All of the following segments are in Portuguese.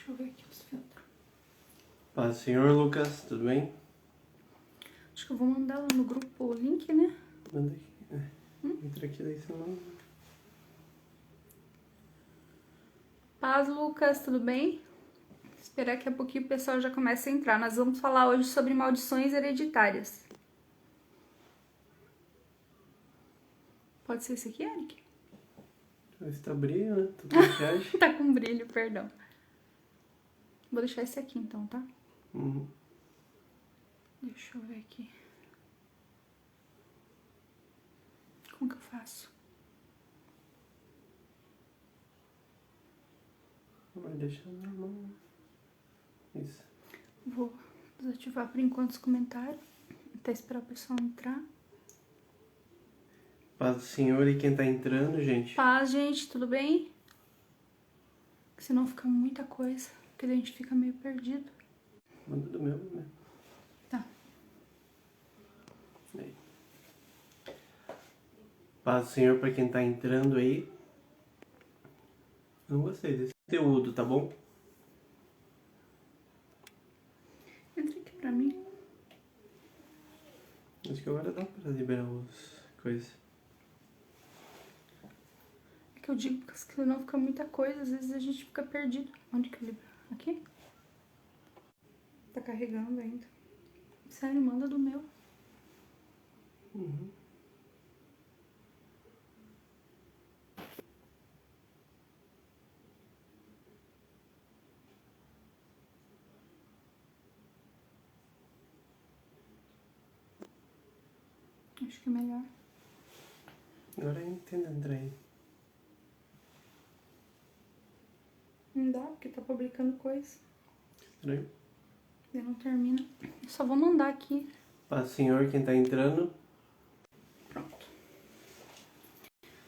Deixa eu ver aqui os filtros. Paz, senhor Lucas, tudo bem? Acho que eu vou mandar lá no grupo o link, né? Manda aqui. Entra aqui, daí você manda. Paz, Lucas, tudo bem? Esperar que a pouquinho o pessoal já comece a entrar. Nós vamos falar hoje sobre maldições hereditárias. Pode ser esse aqui, Eric? Esse tá brilho, né? Tô com maquiagem. Tá com brilho, perdão. Vou deixar esse aqui então, tá? Uhum. Deixa eu ver aqui. Como que eu faço? Vai deixar normal, né? Isso. Vou desativar por enquanto os comentários. Até esperar o pessoal entrar. Paz do senhor e quem tá entrando, gente. Paz, gente, tudo bem? Porque senão fica muita coisa. Porque daí a gente fica meio perdido. Manda do meu, né? Tá. Aí. Paz do senhor pra quem tá entrando aí. Não gostei desse conteúdo, tá bom? Entra aqui pra mim. Acho que agora dá pra liberar as coisas. É que eu digo porque senão fica muita coisa. Às vezes a gente fica perdido. Onde que eu libero? Aqui? Tá carregando ainda. Sério, manda do meu. Uhum. Acho que é melhor. Agora eu entendo, André. Não dá, porque tá publicando coisa. Estranho. Daí não termina. Eu só vou mandar aqui. Paz do senhor, quem tá entrando. Pronto.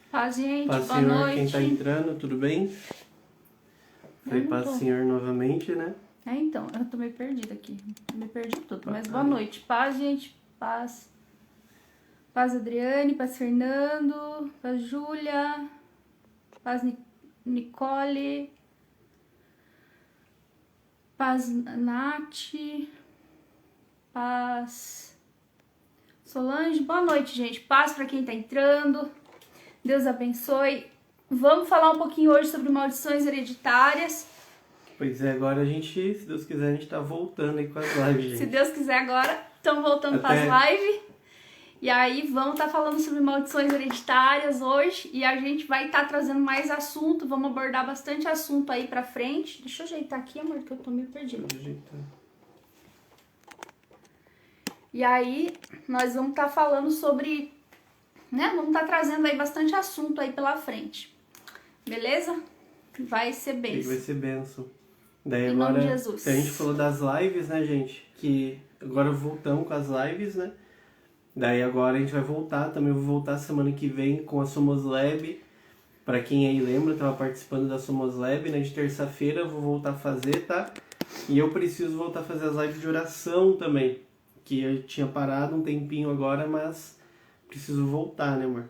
Paz, gente. Paz do Boa senhor, noite. quem tá entrando, tudo bem? Falei não paz tô. do senhor novamente, né? É, então, eu tô meio perdida aqui. Me perdi tudo. Mas Bacana. boa noite. Paz, gente. Paz. Paz, Adriane. Paz, Fernando. Paz, Júlia. Paz, Nicole. Paz, Nath. Paz, Solange. Boa noite, gente. Paz pra quem tá entrando. Deus abençoe. Vamos falar um pouquinho hoje sobre maldições hereditárias. Pois é, agora a gente, se Deus quiser, a gente tá voltando aí com as lives, gente. Se Deus quiser agora, estamos voltando para as lives. E aí vamos estar falando sobre maldições hereditárias hoje. E a gente vai estar trazendo mais assunto. Vamos abordar bastante assunto aí pra frente. Deixa eu ajeitar aqui, amor, que eu tô meio perdida. E aí nós vamos estar falando sobre, né? Vamos estar trazendo aí bastante assunto aí pela frente. Beleza? Vai ser benção. Vai ser benção. Daí Em agora, nome de Jesus. a gente falou das lives, né, gente? Que agora voltamos com as lives, né? Daí agora a gente vai voltar, também vou voltar semana que vem com a Somos Lab. Pra quem aí lembra, eu tava participando da Somos Lab, né? De terça-feira eu vou voltar a fazer, tá? E eu preciso voltar a fazer as lives de oração também. Que eu tinha parado um tempinho agora, mas preciso voltar, né, amor?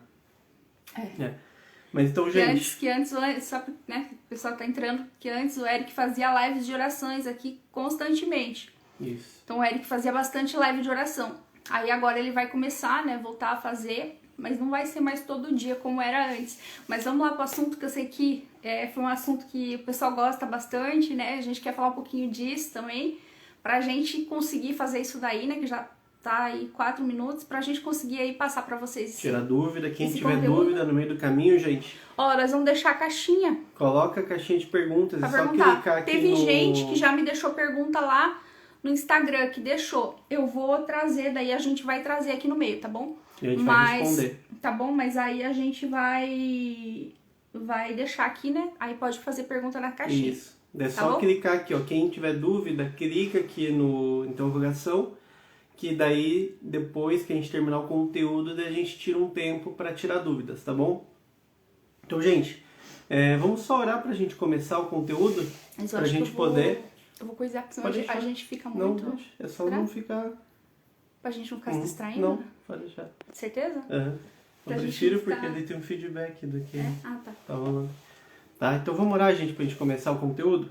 É. Mas então, gente... Que antes, só né, o pessoal tá entrando, que antes o Eric fazia lives de orações aqui constantemente. Isso. Então o Eric fazia bastante live de oração. Aí agora ele vai começar, né, voltar a fazer, mas não vai ser mais todo dia como era antes. Mas vamos lá pro assunto que eu sei que foi um assunto que o pessoal gosta bastante, né? A gente quer falar um pouquinho disso também, pra gente conseguir fazer isso daí, né, que já tá aí 4 minutos, pra gente conseguir aí passar pra vocês. Tirar dúvida, quem tiver conteúdo. dúvida no meio do caminho, gente... Ó, nós vamos deixar a caixinha. Coloca a caixinha de perguntas, Pra é só perguntar. clicar aqui Teve no... gente que já me deixou pergunta lá no Instagram, que deixou. Eu vou trazer, daí a gente vai trazer aqui no meio, tá bom? E a gente vai responder. Tá bom? Mas aí a gente vai deixar aqui, né? Aí pode fazer pergunta na caixinha. Isso. É só clicar aqui, ó. Quem tiver dúvida, clica aqui no interrogação, que daí, depois que a gente terminar o conteúdo, daí a gente tira um tempo pra tirar dúvidas, tá bom? Então, gente, vamos só orar pra gente começar o conteúdo? Pra gente poder... Eu vou coisar, porque senão a gente fica muito... Não, é só não ficar... Pra gente não ficar se distraindo? Não, pode deixar. Certeza? Eu prefiro porque daí tem um feedback do que Ah, tá. tá rolando. Tá, então vamos orar, gente, pra gente começar o conteúdo?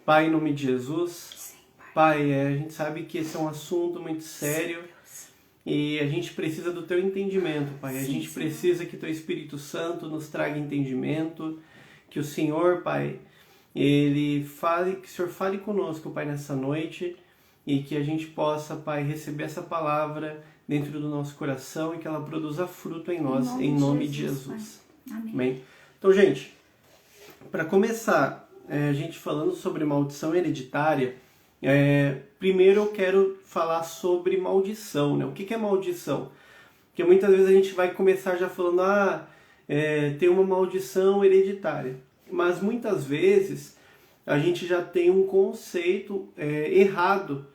Pai, em nome de Jesus, Sim, Pai, a gente sabe que esse é um assunto muito sério e a gente precisa do Teu entendimento, Pai. A gente precisa que Teu Espírito Santo nos traga entendimento, que o Senhor, Pai, que o Senhor fale conosco, Pai, nessa noite e que a gente possa, Pai, receber essa palavra dentro do nosso coração e que ela produza fruto em nós, em nome de Jesus. Amém. Amém? Então, gente, para começar, a gente falando sobre maldição hereditária, primeiro eu quero falar sobre maldição, né? O que é maldição? Porque muitas vezes a gente vai começar já falando, tem uma maldição hereditária. Mas muitas vezes a gente já tem um conceito errado,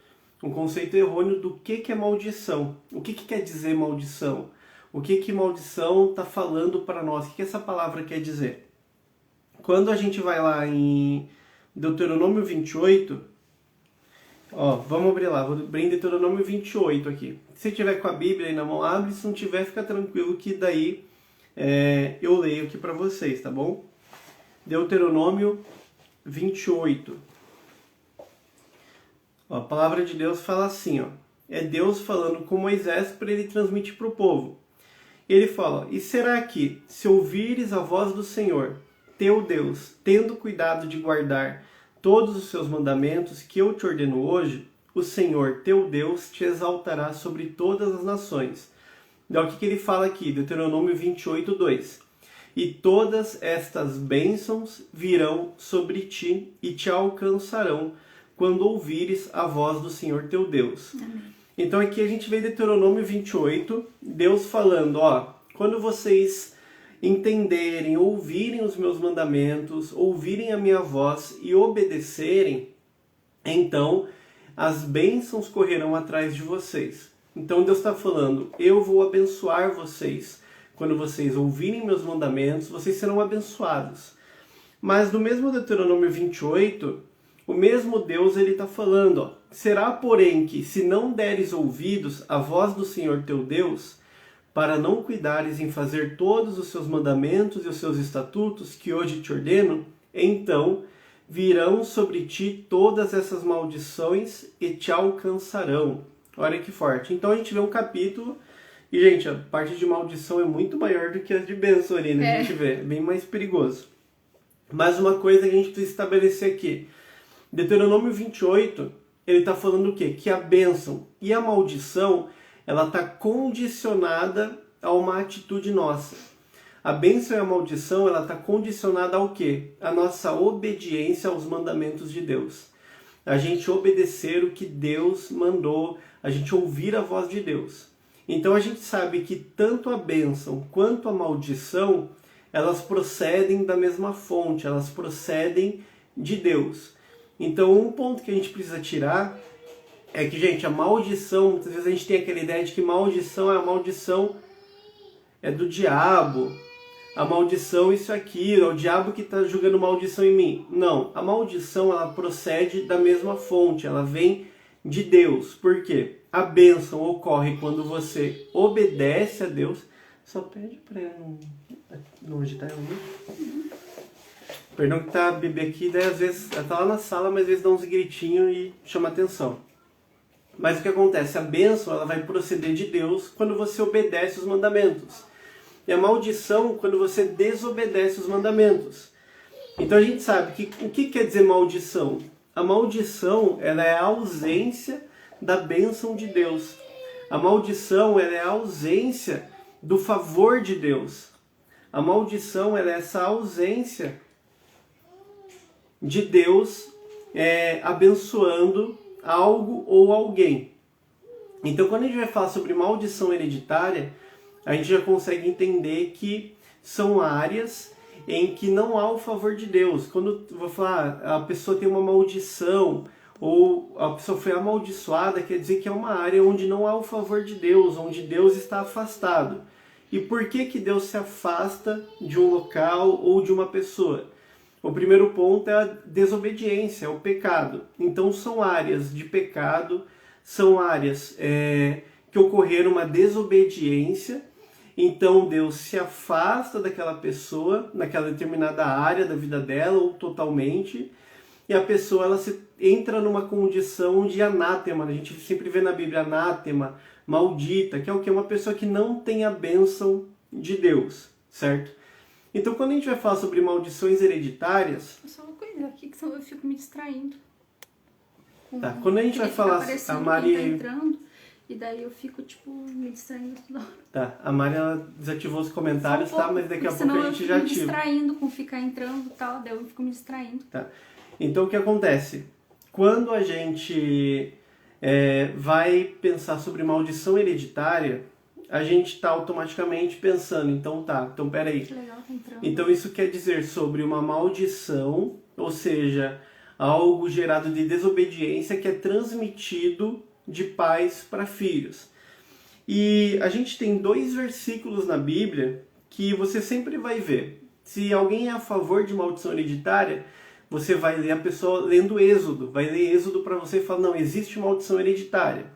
um conceito errôneo do que é maldição. O que quer dizer maldição? O que maldição está falando para nós? O que essa palavra quer dizer? Quando a gente vai lá em Deuteronômio 28, vamos abrir lá, vou abrir em Deuteronômio 28 aqui. Se tiver com a Bíblia aí na mão, abre, se não tiver, fica tranquilo que daí eu leio aqui para vocês, tá bom? Deuteronômio 28. A palavra de Deus fala assim, é Deus falando com Moisés para ele transmitir para o povo. Ele fala, e será que, se ouvires a voz do Senhor, teu Deus, tendo cuidado de guardar todos os seus mandamentos que eu te ordeno hoje, o Senhor, teu Deus, te exaltará sobre todas as nações. Então, o que ele fala aqui? Deuteronômio 28, 2. E todas estas bênçãos virão sobre ti e te alcançarão quando ouvires a voz do Senhor teu Deus. Amém. Então aqui a gente vê Deuteronômio 28, Deus falando, quando vocês entenderem, ouvirem os meus mandamentos, ouvirem a minha voz e obedecerem, então as bênçãos correrão atrás de vocês. Então Deus está falando, eu vou abençoar vocês. Quando vocês ouvirem meus mandamentos, vocês serão abençoados. Mas no mesmo Deuteronômio 28, o mesmo Deus ele está falando, será porém que se não deres ouvidos à voz do Senhor teu Deus, para não cuidares em fazer todos os seus mandamentos e os seus estatutos que hoje te ordeno, então virão sobre ti todas essas maldições e te alcançarão. Olha que forte. Então a gente vê um capítulo, e gente, a parte de maldição é muito maior do que a de bênção ali, né? A gente vê, é bem mais perigoso. Mas uma coisa que a gente precisa estabelecer aqui, Deuteronômio 28, ele está falando o quê? Que a bênção e a maldição, ela está condicionada a uma atitude nossa. A bênção e a maldição, ela está condicionada ao quê? A nossa obediência aos mandamentos de Deus. A gente obedecer o que Deus mandou, a gente ouvir a voz de Deus. Então a gente sabe que tanto a bênção quanto a maldição, elas procedem da mesma fonte, elas procedem de Deus. Então um ponto que a gente precisa tirar é que, gente, a maldição, muitas vezes a gente tem aquela ideia de que maldição é do diabo, a maldição isso e aquilo, é o diabo que está jogando maldição em mim. Não, a maldição ela procede da mesma fonte, ela vem de Deus. Por quê? A bênção ocorre quando você obedece a Deus. Só pede para ele não agitar ela muito. Perdão que tá a bebê aqui, daí às vezes ela tá lá na sala, mas às vezes dá uns gritinhos e chama atenção. Mas o que acontece? A bênção ela vai proceder de Deus quando você obedece os mandamentos. E a maldição quando você desobedece os mandamentos. Então a gente sabe que o que quer dizer maldição? A maldição ela é a ausência da bênção de Deus. A maldição ela é a ausência do favor de Deus. A maldição ela é essa ausência de Deus abençoando algo ou alguém. Então quando a gente vai falar sobre maldição hereditária, a gente já consegue entender que são áreas em que não há o favor de Deus. Quando eu vou falar, a pessoa tem uma maldição, ou a pessoa foi amaldiçoada, quer dizer que é uma área onde não há o favor de Deus, onde Deus está afastado. E por que que Deus se afasta de um local ou de uma pessoa? O primeiro ponto é a desobediência, é o pecado. Então são áreas de pecado, são áreas que ocorreram uma desobediência. Então Deus se afasta daquela pessoa, naquela determinada área da vida dela, ou totalmente. e a pessoa ela entra numa condição de anátema. A gente sempre vê na Bíblia anátema, maldita, que é o que? Uma pessoa que não tem a bênção de Deus, certo? Então, quando a gente vai falar sobre maldições hereditárias... Eu só vou cuidar aqui, que senão eu fico me distraindo. Tá, quando a gente vai falar... A Mari... Tá entrando, e daí eu fico, tipo, me distraindo toda hora. Tá, a Mari ela desativou os comentários, tá? Mas daqui a pouco a gente já ativa. Eu fico me distraindo com ficar entrando e tal, daí eu fico me distraindo. Tá. Então, o que acontece? Quando a gente vai pensar sobre maldição hereditária, a gente está automaticamente pensando, então peraí. Que legal, tá entrando. Então isso quer dizer sobre uma maldição, ou seja, algo gerado de desobediência que é transmitido de pais para filhos. E a gente tem 2 versículos na Bíblia que você sempre vai ver. Se alguém é a favor de maldição hereditária, você vai ler a pessoa lendo Êxodo, vai ler Êxodo para você e falar, não, existe maldição hereditária.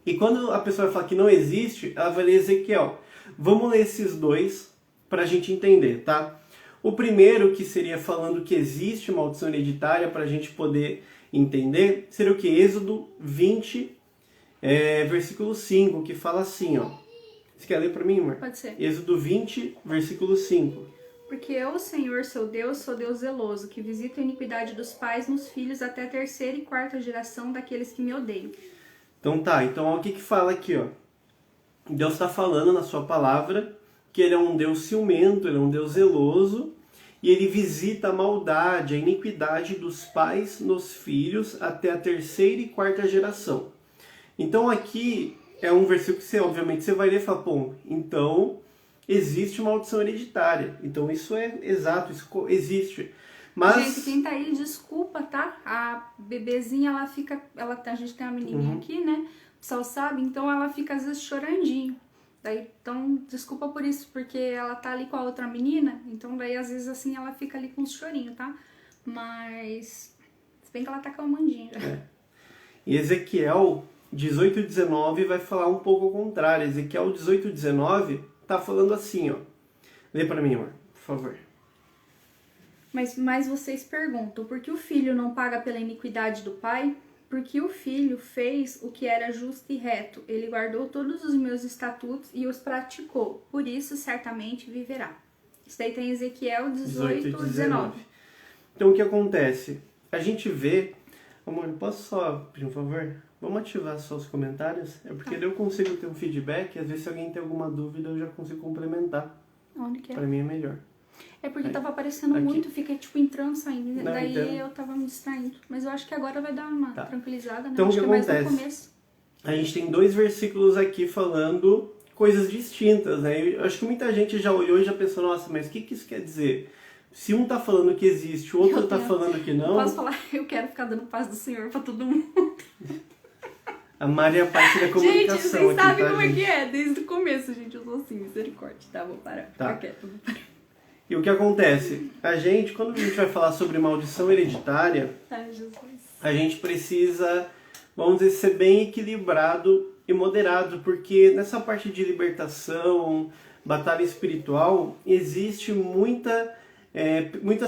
E quando a pessoa vai falar que não existe, ela vai ler Ezequiel. Vamos ler esses 2 para a gente entender, tá? O primeiro, que seria falando que existe maldição hereditária, para a gente poder entender, seria o que? Êxodo 20, versículo 5, que fala assim, ó. Você quer ler para mim, amor? Pode ser. Êxodo 20, versículo 5. Porque eu, Senhor, seu Deus, sou Deus zeloso, que visito a iniquidade dos pais nos filhos até a 3ª e 4ª geração daqueles que me odeiam. Então o que fala aqui, ó? Deus está falando na sua palavra que ele é um Deus ciumento, ele é um Deus zeloso, e ele visita a maldade, a iniquidade dos pais nos filhos até a 3ª e 4ª geração. Então aqui é um versículo que obviamente você vai ler e falar, pô, então existe maldição hereditária. Então isso é exato, isso existe. Mas... Gente, quem tá aí, desculpa, tá? A bebezinha, a gente tem uma menininha aqui, né? O pessoal sabe, então ela fica às vezes chorandinho. Daí, então, desculpa por isso, porque ela tá ali com a outra menina, então daí às vezes assim ela fica ali com os chorinhos, tá? Mas, se bem que ela tá calmandinha já. E Ezequiel 18:19 vai falar um pouco ao contrário. Ezequiel 18:19 tá falando assim, ó. Lê pra mim, amor, por favor. Mas vocês perguntam, por que o filho não paga pela iniquidade do pai? Porque o filho fez o que era justo e reto. Ele guardou todos os meus estatutos e os praticou. Por isso, certamente viverá. Isso daí tem Ezequiel 18:19. Então, o que acontece? A gente vê... Amor, posso só pedir um favor? Vamos ativar só os comentários? É porque daí eu consigo ter um feedback e às vezes se alguém tem alguma dúvida eu já consigo complementar. Onde que é? Pra mim é melhor. É porque tava aparecendo aqui. Muito, fica tipo entrando, saindo. Não, daí então... eu tava me distraindo. Mas eu acho que agora vai dar uma tranquilizada, né? Então acho o que é mais acontece? no começo. A gente tem 2 versículos aqui falando coisas distintas, né? Eu acho que muita gente já olhou e já pensou, nossa, mas o que isso quer dizer? Se um tá falando que existe, o outro tá falando que não... Eu posso falar, eu quero ficar dando paz do Senhor pra todo mundo. A Mari é a parte da comunicação. Gente, vocês sabem como gente? é que é, desde o começo, gente, eu sou assim, misericórdia, tá? Vou parar, Tá. fica quieto, vou parar. E o que acontece? Quando a gente vai falar sobre maldição hereditária, Ai, Jesus. a gente precisa, vamos dizer, ser bem equilibrado e moderado, porque nessa parte de libertação, batalha espiritual, existe muitas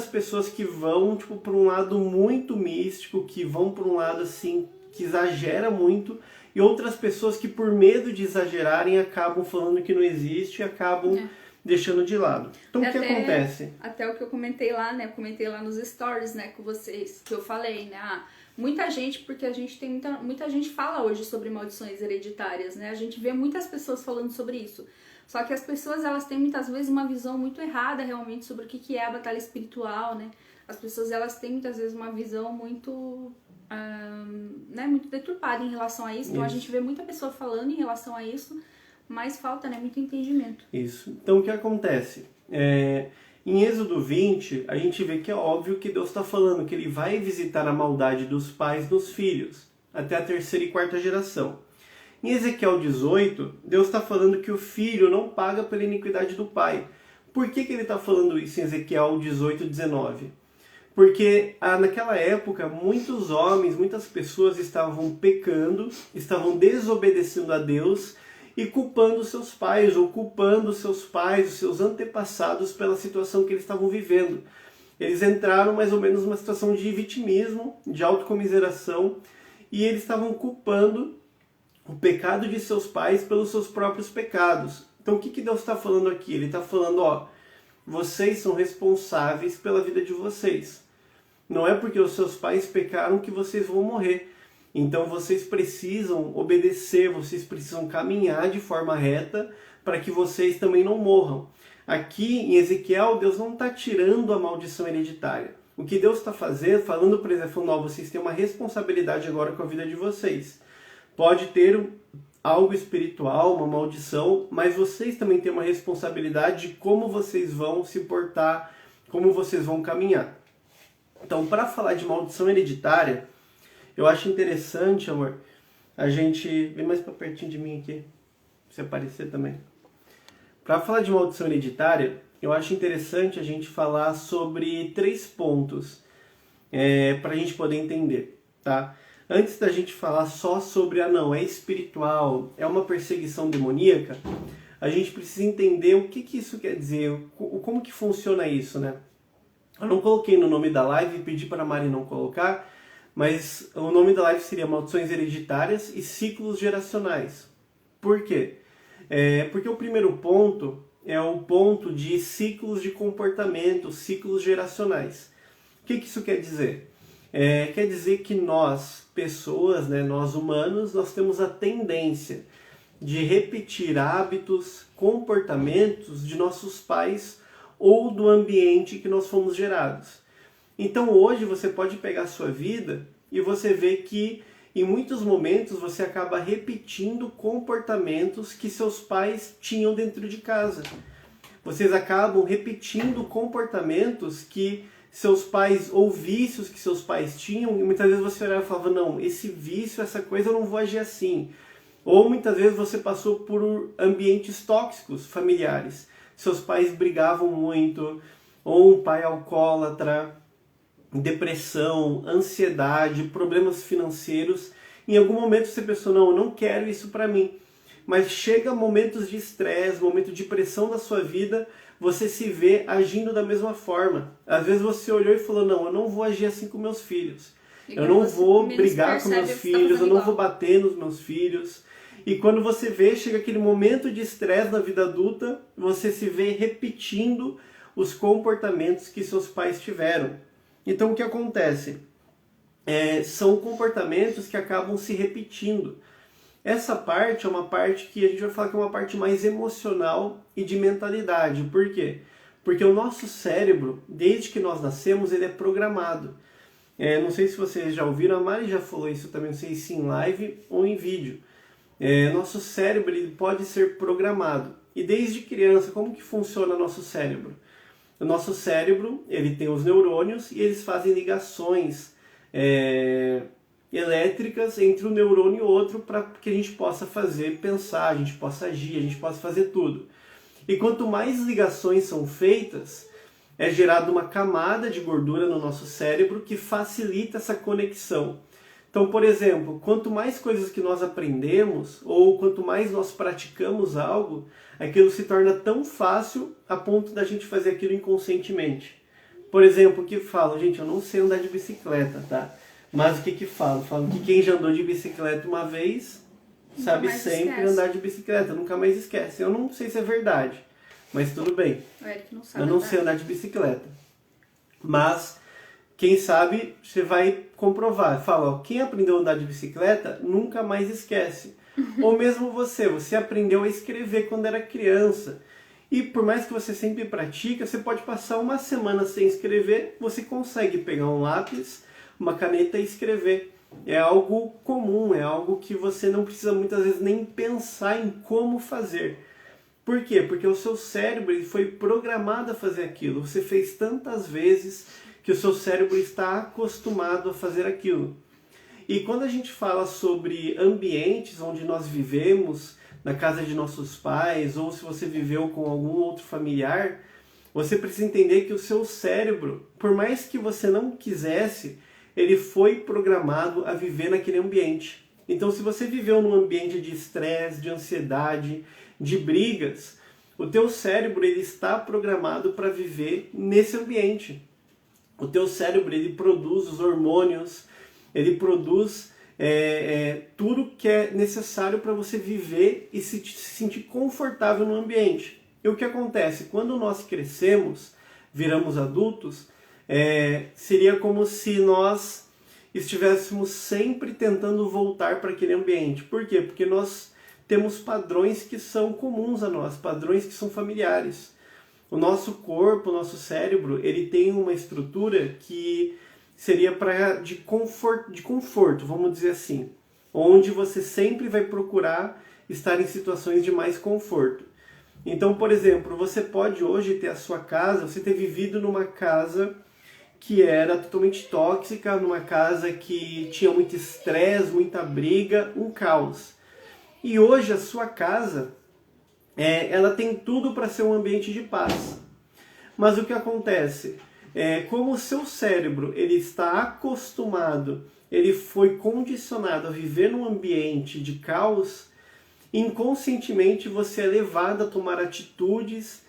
pessoas que vão para um lado muito místico, que vão para um lado assim, que exagera muito, e outras pessoas que por medo de exagerarem acabam falando que não existe e acabam deixando de lado. Então o que acontece? Até o que eu comentei lá, né? Eu comentei lá nos stories, né, com vocês, que eu falei, né? Muita gente, porque a gente tem muita gente fala hoje sobre maldições hereditárias, né? A gente vê muitas pessoas falando sobre isso. Só que as pessoas, elas têm muitas vezes uma visão muito errada realmente sobre o que é a batalha espiritual, né? As pessoas, elas têm muitas vezes uma visão muito, muito deturpada em relação a isso. Então a gente vê muita pessoa falando em relação a isso, mas falta, né, muito entendimento. Isso. Então o que acontece? Em Êxodo 20, a gente vê que é óbvio que Deus está falando que ele vai visitar a maldade dos pais nos filhos, até a 3ª e 4ª geração. Em Ezequiel 18, Deus está falando que o filho não paga pela iniquidade do pai. Por que ele está falando isso em Ezequiel 18:19? Porque naquela época, muitos homens, muitas pessoas estavam pecando, estavam desobedecendo a Deus e culpando seus pais, ou culpando seus pais, os seus antepassados pela situação que eles estavam vivendo. Eles entraram mais ou menos numa situação de vitimismo, de autocomiseração, e eles estavam culpando o pecado de seus pais pelos seus próprios pecados. Então o que Deus está falando aqui? Ele está falando, ó, vocês são responsáveis pela vida de vocês. Não é porque os seus pais pecaram que vocês vão morrer. Então vocês precisam obedecer, vocês precisam caminhar de forma reta para que vocês também não morram. Aqui em Ezequiel, Deus não está tirando a maldição hereditária. O que Deus está fazendo, falando para eles, falando, vocês têm uma responsabilidade agora com a vida de vocês. Pode ter algo espiritual, uma maldição, mas vocês também têm uma responsabilidade de como vocês vão se portar, como vocês vão caminhar. Então, para falar de maldição hereditária, eu acho interessante, amor, a gente... Vem mais para pertinho de mim aqui, pra você aparecer também. Para falar de maldição hereditária, eu acho interessante a gente falar sobre 3 pontos para a gente poder entender, tá? Antes da gente falar só sobre, é espiritual, é uma perseguição demoníaca, a gente precisa entender o que isso quer dizer, como que funciona isso, né? Eu não coloquei no nome da live e pedi para a Mari não colocar, mas o nome da live seria Maldições Hereditárias e Ciclos Geracionais. Por quê? Porque o primeiro ponto é o ponto de ciclos de comportamento, ciclos geracionais. O que isso quer dizer? Quer dizer que nós, pessoas, né, nós humanos, nós temos a tendência de repetir hábitos, comportamentos de nossos pais ou do ambiente que nós fomos gerados. Então hoje você pode pegar a sua vida e você vê que em muitos momentos você acaba repetindo comportamentos que seus pais tinham dentro de casa. Vocês acabam repetindo comportamentos que seus pais, ou vícios que seus pais tinham, e muitas vezes você olhava e falava, não, esse vício, essa coisa eu não vou agir assim. Ou muitas vezes você passou por ambientes tóxicos familiares. Seus pais brigavam muito, ou um pai alcoólatra, depressão, ansiedade, problemas financeiros. Em algum momento você pensou, não, eu não quero isso para mim. Mas chega momentos de estresse, momento de pressão da sua vida, você se vê agindo da mesma forma. Às vezes você olhou e falou, não, eu não vou agir assim com meus filhos. Eu não vou brigar com meus filhos, eu não vou bater nos meus filhos. E quando você vê, chega aquele momento de estresse na vida adulta, você se vê repetindo os comportamentos que seus pais tiveram. Então o que acontece? São comportamentos que acabam se repetindo. Essa parte é uma parte que a gente vai falar que é uma parte mais emocional e de mentalidade. Por quê? Porque o nosso cérebro, desde que nós nascemos, ele é programado. Não sei se vocês já ouviram, a Mari já falou isso também, não sei se em live ou em vídeo. Nosso cérebro ele pode ser programado. E desde criança, como que funciona o nosso cérebro? O nosso cérebro ele tem os neurônios e eles fazem ligações elétricas entre um neurônio e outro para que a gente possa pensar, a gente possa agir, a gente possa fazer tudo. E quanto mais ligações são feitas, é gerada uma camada de gordura no nosso cérebro que facilita essa conexão. Então, por exemplo, quanto mais coisas que nós aprendemos, ou quanto mais nós praticamos algo, aquilo se torna tão fácil a ponto da gente fazer aquilo inconscientemente. Por exemplo, o que falam? Gente, eu não sei andar de bicicleta, tá? Mas o que falam? Falam que quem já andou de bicicleta uma vez, sabe sempre andar de bicicleta, nunca mais esquece. Eu não sei se é verdade, mas tudo bem. O Eric não sabe. Eu não sei andar de bicicleta. Mas... quem sabe, você vai comprovar. Fala, quem aprendeu a andar de bicicleta nunca mais esquece. Ou mesmo você aprendeu a escrever quando era criança. E por mais que você sempre pratica, você pode passar uma semana sem escrever, você consegue pegar um lápis, uma caneta e escrever. É algo comum, é algo que você não precisa muitas vezes nem pensar em como fazer. Por quê? Porque o seu cérebro ele foi programado a fazer aquilo. Você fez tantas vezes que o seu cérebro está acostumado a fazer aquilo. E quando a gente fala sobre ambientes onde nós vivemos, na casa de nossos pais, ou se você viveu com algum outro familiar, você precisa entender que o seu cérebro, por mais que você não quisesse, ele foi programado a viver naquele ambiente. Então, se você viveu num ambiente de estresse, de ansiedade, de brigas, o teu cérebro ele está programado para viver nesse ambiente. O teu cérebro, ele produz os hormônios, ele produz tudo que é necessário para você viver e se sentir confortável no ambiente. E o que acontece? Quando nós crescemos, viramos adultos, seria como se nós estivéssemos sempre tentando voltar para aquele ambiente. Por quê? Porque nós temos padrões que são comuns a nós, padrões que são familiares. O nosso corpo, o nosso cérebro, ele tem uma estrutura que seria de conforto, vamos dizer assim, onde você sempre vai procurar estar em situações de mais conforto. Então, por exemplo, você pode hoje ter a sua casa, você ter vivido numa casa que era totalmente tóxica, numa casa que tinha muito estresse, muita briga, um caos. E hoje a sua casa, ela tem tudo para ser um ambiente de paz. Mas o que acontece? Como o seu cérebro ele está acostumado, ele foi condicionado a viver num ambiente de caos, inconscientemente você é levado a tomar atitudes,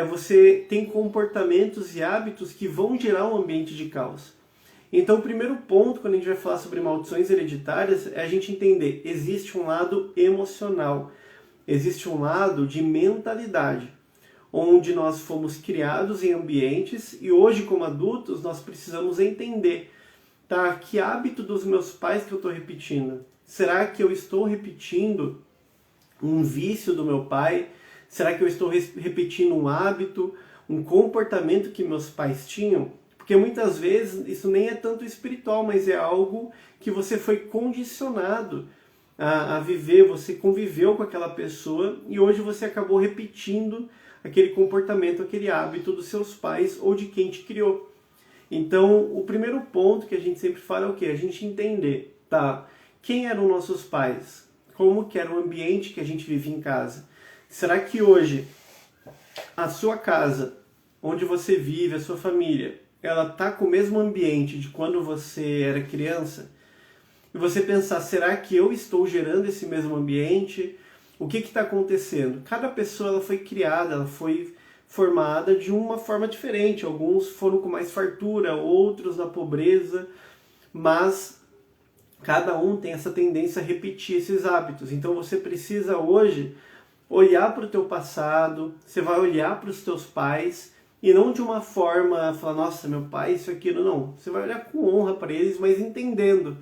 você tem comportamentos e hábitos que vão gerar um ambiente de caos. Então o primeiro ponto, quando a gente vai falar sobre maldições hereditárias, é a gente entender, existe um lado emocional, existe um lado de mentalidade, onde nós fomos criados em ambientes e hoje como adultos nós precisamos entender, tá? Que hábito dos meus pais que eu estou repetindo? Será que eu estou repetindo um vício do meu pai? Será que eu estou repetindo um hábito, um comportamento que meus pais tinham? Porque muitas vezes isso nem é tanto espiritual, mas é algo que você foi condicionado a viver, você conviveu com aquela pessoa e hoje você acabou repetindo aquele comportamento, aquele hábito dos seus pais ou de quem te criou. Então, o primeiro ponto que a gente sempre fala é o quê? A gente entender, tá? Quem eram nossos pais? Como que era o ambiente que a gente vivia em casa? Será que hoje a sua casa, onde você vive, a sua família, ela tá com o mesmo ambiente de quando você era criança? E você pensar, será que eu estou gerando esse mesmo ambiente? O que está acontecendo? Cada pessoa ela foi criada, ela foi formada de uma forma diferente. Alguns foram com mais fartura, outros na pobreza, mas cada um tem essa tendência a repetir esses hábitos. Então você precisa hoje olhar para o teu passado, você vai olhar para os teus pais e não de uma forma, falar, nossa, meu pai, isso, aquilo, não. Você vai olhar com honra para eles, mas entendendo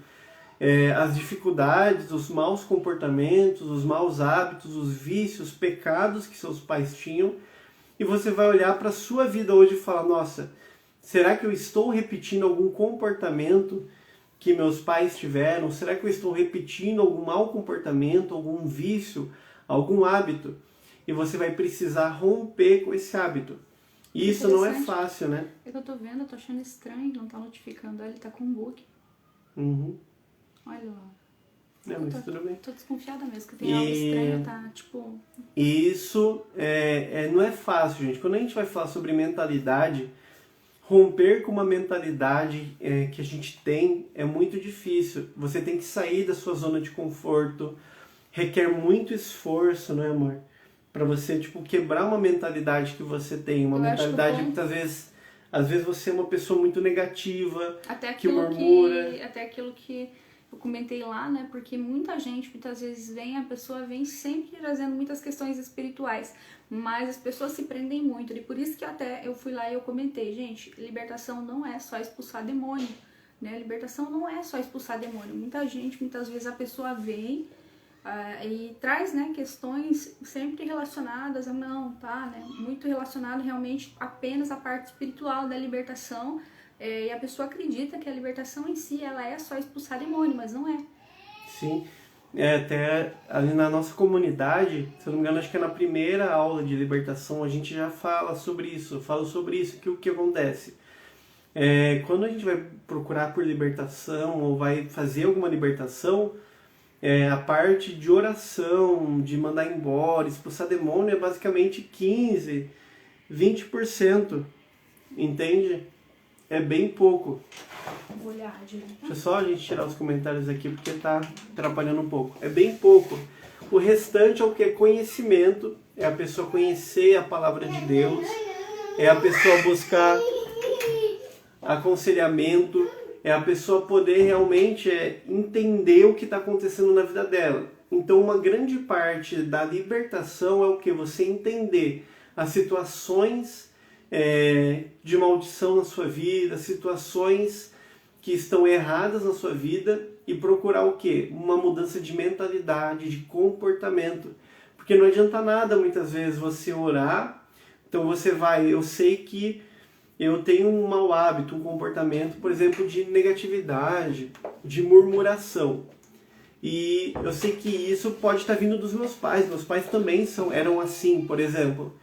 as dificuldades, os maus comportamentos, os maus hábitos, os vícios, os pecados que seus pais tinham, e você vai olhar para a sua vida hoje e falar, nossa, será que eu estou repetindo algum comportamento que meus pais tiveram? Será que eu estou repetindo algum mau comportamento, algum vício, algum hábito? E você vai precisar romper com esse hábito. E isso não é fácil, né? É que eu tô vendo, eu tô achando estranho, não tá notificando, ele tá com bug. Uhum. Olha lá. Mas tudo bem. Tô desconfiada mesmo, que tem algo estranho, tá? Tipo... Isso não é fácil, gente. Quando a gente vai falar sobre mentalidade, romper com uma mentalidade que a gente tem é muito difícil. Você tem que sair da sua zona de conforto, requer muito esforço, né, amor? Pra você, quebrar uma mentalidade que você tem, uma mentalidade que muitas vezes... Às vezes você é uma pessoa muito negativa, que murmura. Até aquilo que eu comentei lá, né? Porque muita gente, muitas vezes a pessoa vem sempre trazendo muitas questões espirituais, mas as pessoas se prendem muito. E por isso que até eu fui lá e eu comentei, gente, libertação não é só expulsar demônio, né? Libertação não é só expulsar demônio. Muita gente, muitas vezes a pessoa vem e traz, né, questões sempre relacionadas a não, tá, né? Muito relacionado realmente apenas à parte espiritual da libertação. E a pessoa acredita que a libertação em si, ela é só expulsar demônio, mas não é. Sim, até ali na nossa comunidade, se eu não me engano, acho que é na primeira aula de libertação, a gente já fala sobre isso, que o que acontece? Quando a gente vai procurar por libertação ou vai fazer alguma libertação, a parte de oração, de mandar embora, expulsar demônio é basicamente 15%, 20%, entende? É bem pouco. Vou olhar direito. Deixa só a gente tirar os comentários aqui porque tá atrapalhando um pouco. É bem pouco. O restante é o que? É conhecimento. É a pessoa conhecer a palavra de Deus. É a pessoa buscar aconselhamento, é a pessoa poder realmente entender o que está acontecendo na vida dela. Então uma grande parte da libertação é o que? Você entender as situações de maldição na sua vida, situações que estão erradas na sua vida e procurar o quê? Uma mudança de mentalidade, de comportamento. Porque não adianta nada muitas vezes você orar, então você vai, eu sei que eu tenho um mau hábito, um comportamento, por exemplo, de negatividade, de murmuração. E eu sei que isso pode estar vindo dos meus pais. Meus pais também eram assim, por exemplo.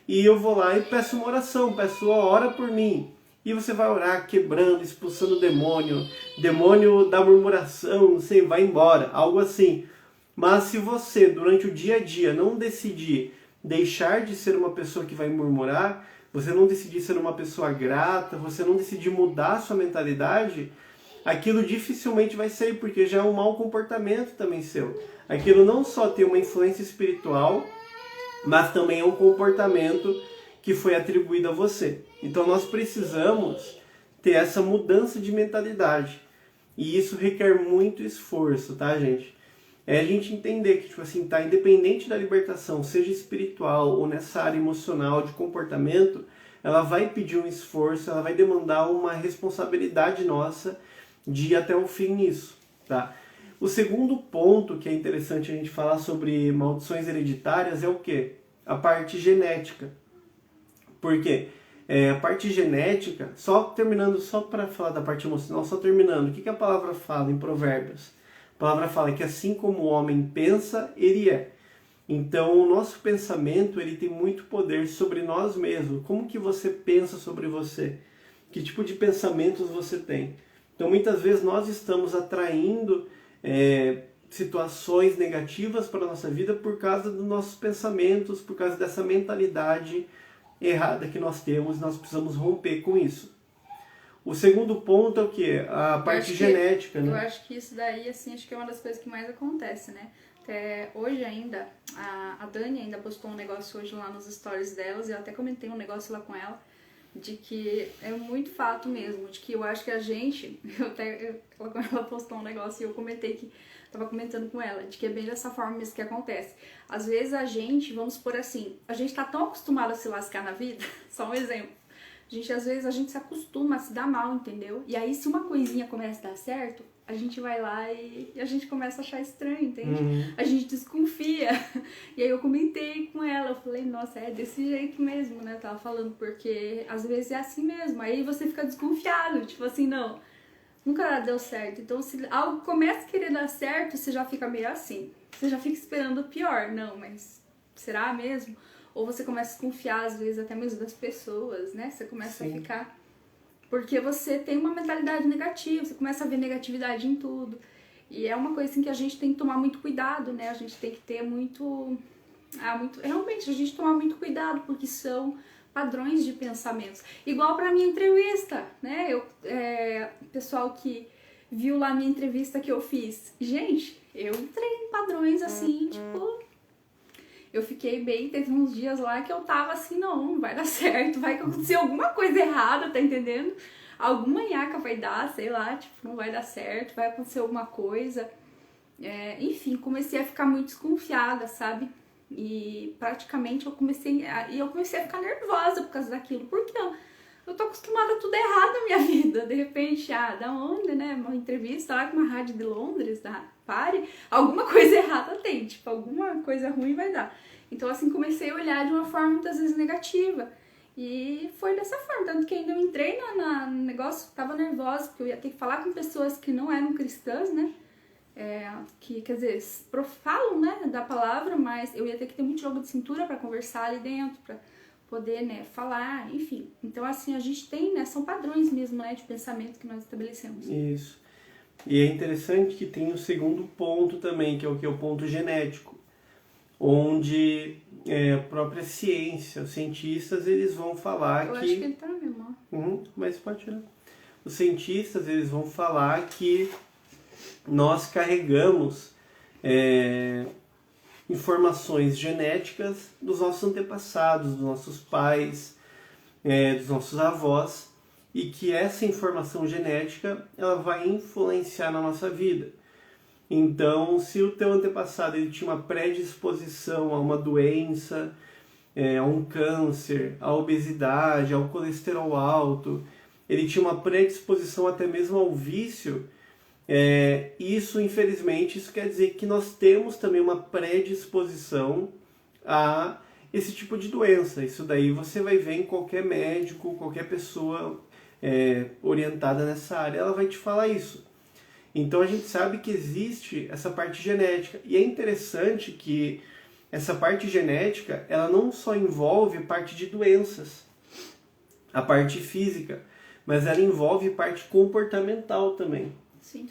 E eu vou lá e peço uma oração, peço, ora por mim. E você vai orar quebrando, expulsando o demônio da murmuração, não sei, vai embora, algo assim. Mas se você, durante o dia a dia, não decidir deixar de ser uma pessoa que vai murmurar, você não decidir ser uma pessoa grata, você não decidir mudar a sua mentalidade, aquilo dificilmente vai sair, porque já é um mau comportamento também seu. Aquilo não só tem uma influência espiritual, mas também é um comportamento que foi atribuído a você. Então nós precisamos ter essa mudança de mentalidade. E isso requer muito esforço, tá, gente? É a gente entender que, tipo assim, tá, independente da libertação, seja espiritual ou nessa área emocional, de comportamento, ela vai pedir um esforço, ela vai demandar uma responsabilidade nossa de ir até o fim nisso, tá? O segundo ponto que é interessante a gente falar sobre maldições hereditárias é o quê? A parte genética. Por quê? A parte genética, só para falar da parte emocional, só terminando, o que a palavra fala em Provérbios? A palavra fala que assim como o homem pensa, ele é. Então, o nosso pensamento, ele tem muito poder sobre nós mesmos. Como que você pensa sobre você? Que tipo de pensamentos você tem? Então, muitas vezes nós estamos atraindo situações negativas para a nossa vida por causa dos nossos pensamentos, por causa dessa mentalidade errada que nós temos, nós precisamos romper com isso. O segundo ponto é o quê? A parte genética, né? Eu acho que isso daí, assim, acho que é uma das coisas que mais acontece, né? Até hoje ainda, a Dani ainda postou um negócio hoje lá nos stories delas, e eu até comentei um negócio lá com ela, de que é muito fato mesmo, de que eu acho que a gente, ela postou um negócio e eu comentei que, tava comentando com ela, de que é bem dessa forma mesmo que acontece. Às vezes a gente, vamos supor assim, a gente tá tão acostumado a se lascar na vida, só um exemplo, às vezes a gente se acostuma a se dar mal, entendeu? E aí se uma coisinha começa a dar certo, a gente vai lá e a gente começa a achar estranho, entende? A gente desconfia. E aí eu comentei com ela, eu falei, nossa, é desse jeito mesmo, né? Eu tava falando, porque às vezes é assim mesmo. Aí você fica desconfiado, tipo assim, não, nunca deu certo. Então se algo começa a querer dar certo, você já fica meio assim. Você já fica esperando o pior. Não, mas será mesmo? Ou você começa a desconfiar, às vezes, até mesmo das pessoas, né? Você começa a ficar... Porque você tem uma mentalidade negativa, você começa a ver negatividade em tudo. E é uma coisa assim que a gente tem que tomar muito cuidado, né? A gente tem que ter realmente, a gente tomar muito cuidado, porque são padrões de pensamentos. Igual pra minha entrevista, né? Pessoal que viu lá a minha entrevista que eu fiz. Gente, eu entrei em padrões assim, tipo... Eu fiquei bem, teve uns dias lá que eu tava assim, não vai dar certo, vai acontecer alguma coisa errada, tá entendendo? Alguma nhaca vai dar, sei lá, tipo, não vai dar certo, vai acontecer alguma coisa. Enfim, comecei a ficar muito desconfiada, sabe? E praticamente eu comecei a ficar nervosa por causa daquilo, porque eu tô acostumada a tudo errado na minha vida. De repente, da onde, né? Uma entrevista lá com uma rádio de Londres, da Pare, alguma coisa errada tem, tipo, alguma coisa ruim vai dar. Então, assim, comecei a olhar de uma forma muitas vezes negativa. E foi dessa forma, tanto que ainda eu entrei no negócio, tava nervosa, porque eu ia ter que falar com pessoas que não eram cristãs, né? Que, quer dizer, falam, né, da palavra, mas eu ia ter que ter muito jogo de cintura pra conversar ali dentro, pra poder, né, falar, enfim. Então, assim, a gente tem, né, são padrões mesmo, né, de pensamento que nós estabelecemos. Isso. E é interessante que tem o segundo ponto também, que é o ponto genético, onde a própria ciência, os cientistas, eles vão falar Eu que... acho que ele tá na memória. Mas pode tirar. Os cientistas, eles vão falar que nós carregamos informações genéticas dos nossos antepassados, dos nossos pais, dos nossos avós, e que essa informação genética ela vai influenciar na nossa vida. Então, se o teu antepassado ele tinha uma predisposição a uma doença, a um câncer, à obesidade, ao colesterol alto, ele tinha uma predisposição até mesmo ao vício, isso, infelizmente, isso quer dizer que nós temos também uma predisposição a esse tipo de doença. Isso daí você vai ver em qualquer médico, qualquer pessoa orientada nessa área, ela vai te falar isso. Então a gente sabe que existe essa parte genética. E é interessante que essa parte genética, ela não só envolve parte de doenças, a parte física, mas ela envolve parte comportamental também. Sim.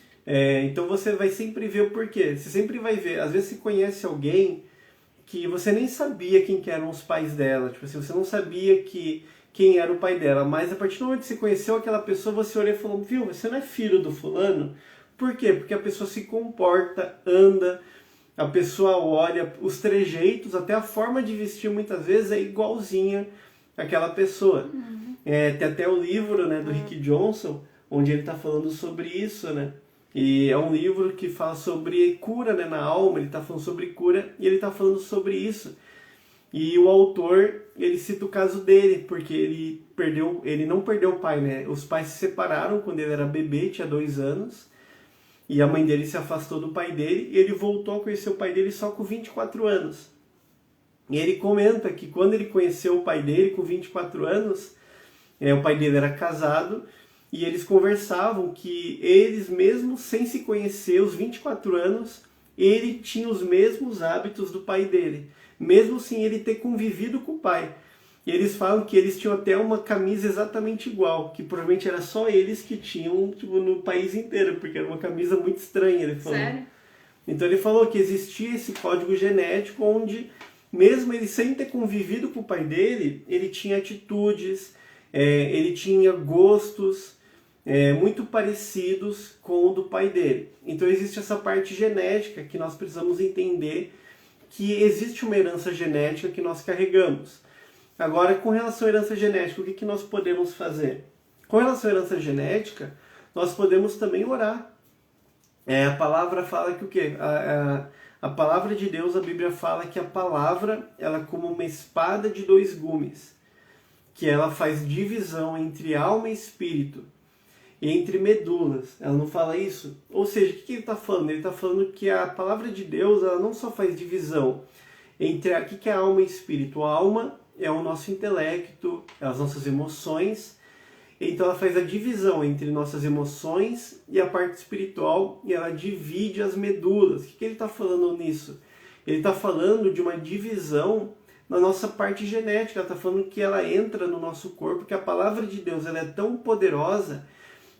Então você vai sempre ver o porquê. Você sempre vai ver, às vezes você conhece alguém que você nem sabia quem que eram os pais dela. Tipo assim, você não sabia quem era o pai dela, mas a partir do momento que você conheceu aquela pessoa, você olhou e falou, viu, você não é filho do fulano? Por quê? Porque a pessoa se comporta, anda, a pessoa olha, os trejeitos, até a forma de vestir muitas vezes é igualzinha àquela pessoa. Tem até o livro, né, do Rick Johnson, onde ele está falando sobre isso, né? E é um livro que fala sobre cura, né, na alma, ele está falando sobre cura e ele está falando sobre isso. E o autor, ele cita o caso dele, porque ele não perdeu o pai, né? Os pais se separaram quando ele era bebê, tinha 2 anos, e a mãe dele se afastou do pai dele, e ele voltou a conhecer o pai dele só com 24 anos. E ele comenta que quando ele conheceu o pai dele com 24 anos, o pai dele era casado, e eles conversavam que eles, mesmo sem se conhecer, os 24 anos, ele tinha os mesmos hábitos do pai dele, mesmo sem ele ter convivido com o pai. E eles falam que eles tinham até uma camisa exatamente igual, que provavelmente era só eles que tinham, tipo, no país inteiro, porque era uma camisa muito estranha, ele falou. Sério? Então ele falou que existia esse código genético onde, mesmo ele sem ter convivido com o pai dele, ele tinha atitudes, ele tinha gostos muito parecidos com o do pai dele. Então existe essa parte genética que nós precisamos entender que existe uma herança genética que nós carregamos. Agora, com relação à herança genética, o que nós podemos fazer? Com relação à herança genética, nós podemos também orar. A palavra fala que o quê? A palavra de Deus, a Bíblia fala que a palavra, ela é como uma espada de 2 gumes, que ela faz divisão entre alma e espírito, e entre medulas. Ela não fala isso? Ou seja, o que ele está falando? Ele está falando que a palavra de Deus, ela não só faz divisão entre o que é alma e espírito. A alma é o nosso intelecto, as nossas emoções. Então ela faz a divisão entre nossas emoções e a parte espiritual, e ela divide as medulas. O que ele está falando nisso? Ele está falando de uma divisão na nossa parte genética. Ela está falando que ela entra no nosso corpo, que a palavra de Deus ela é tão poderosa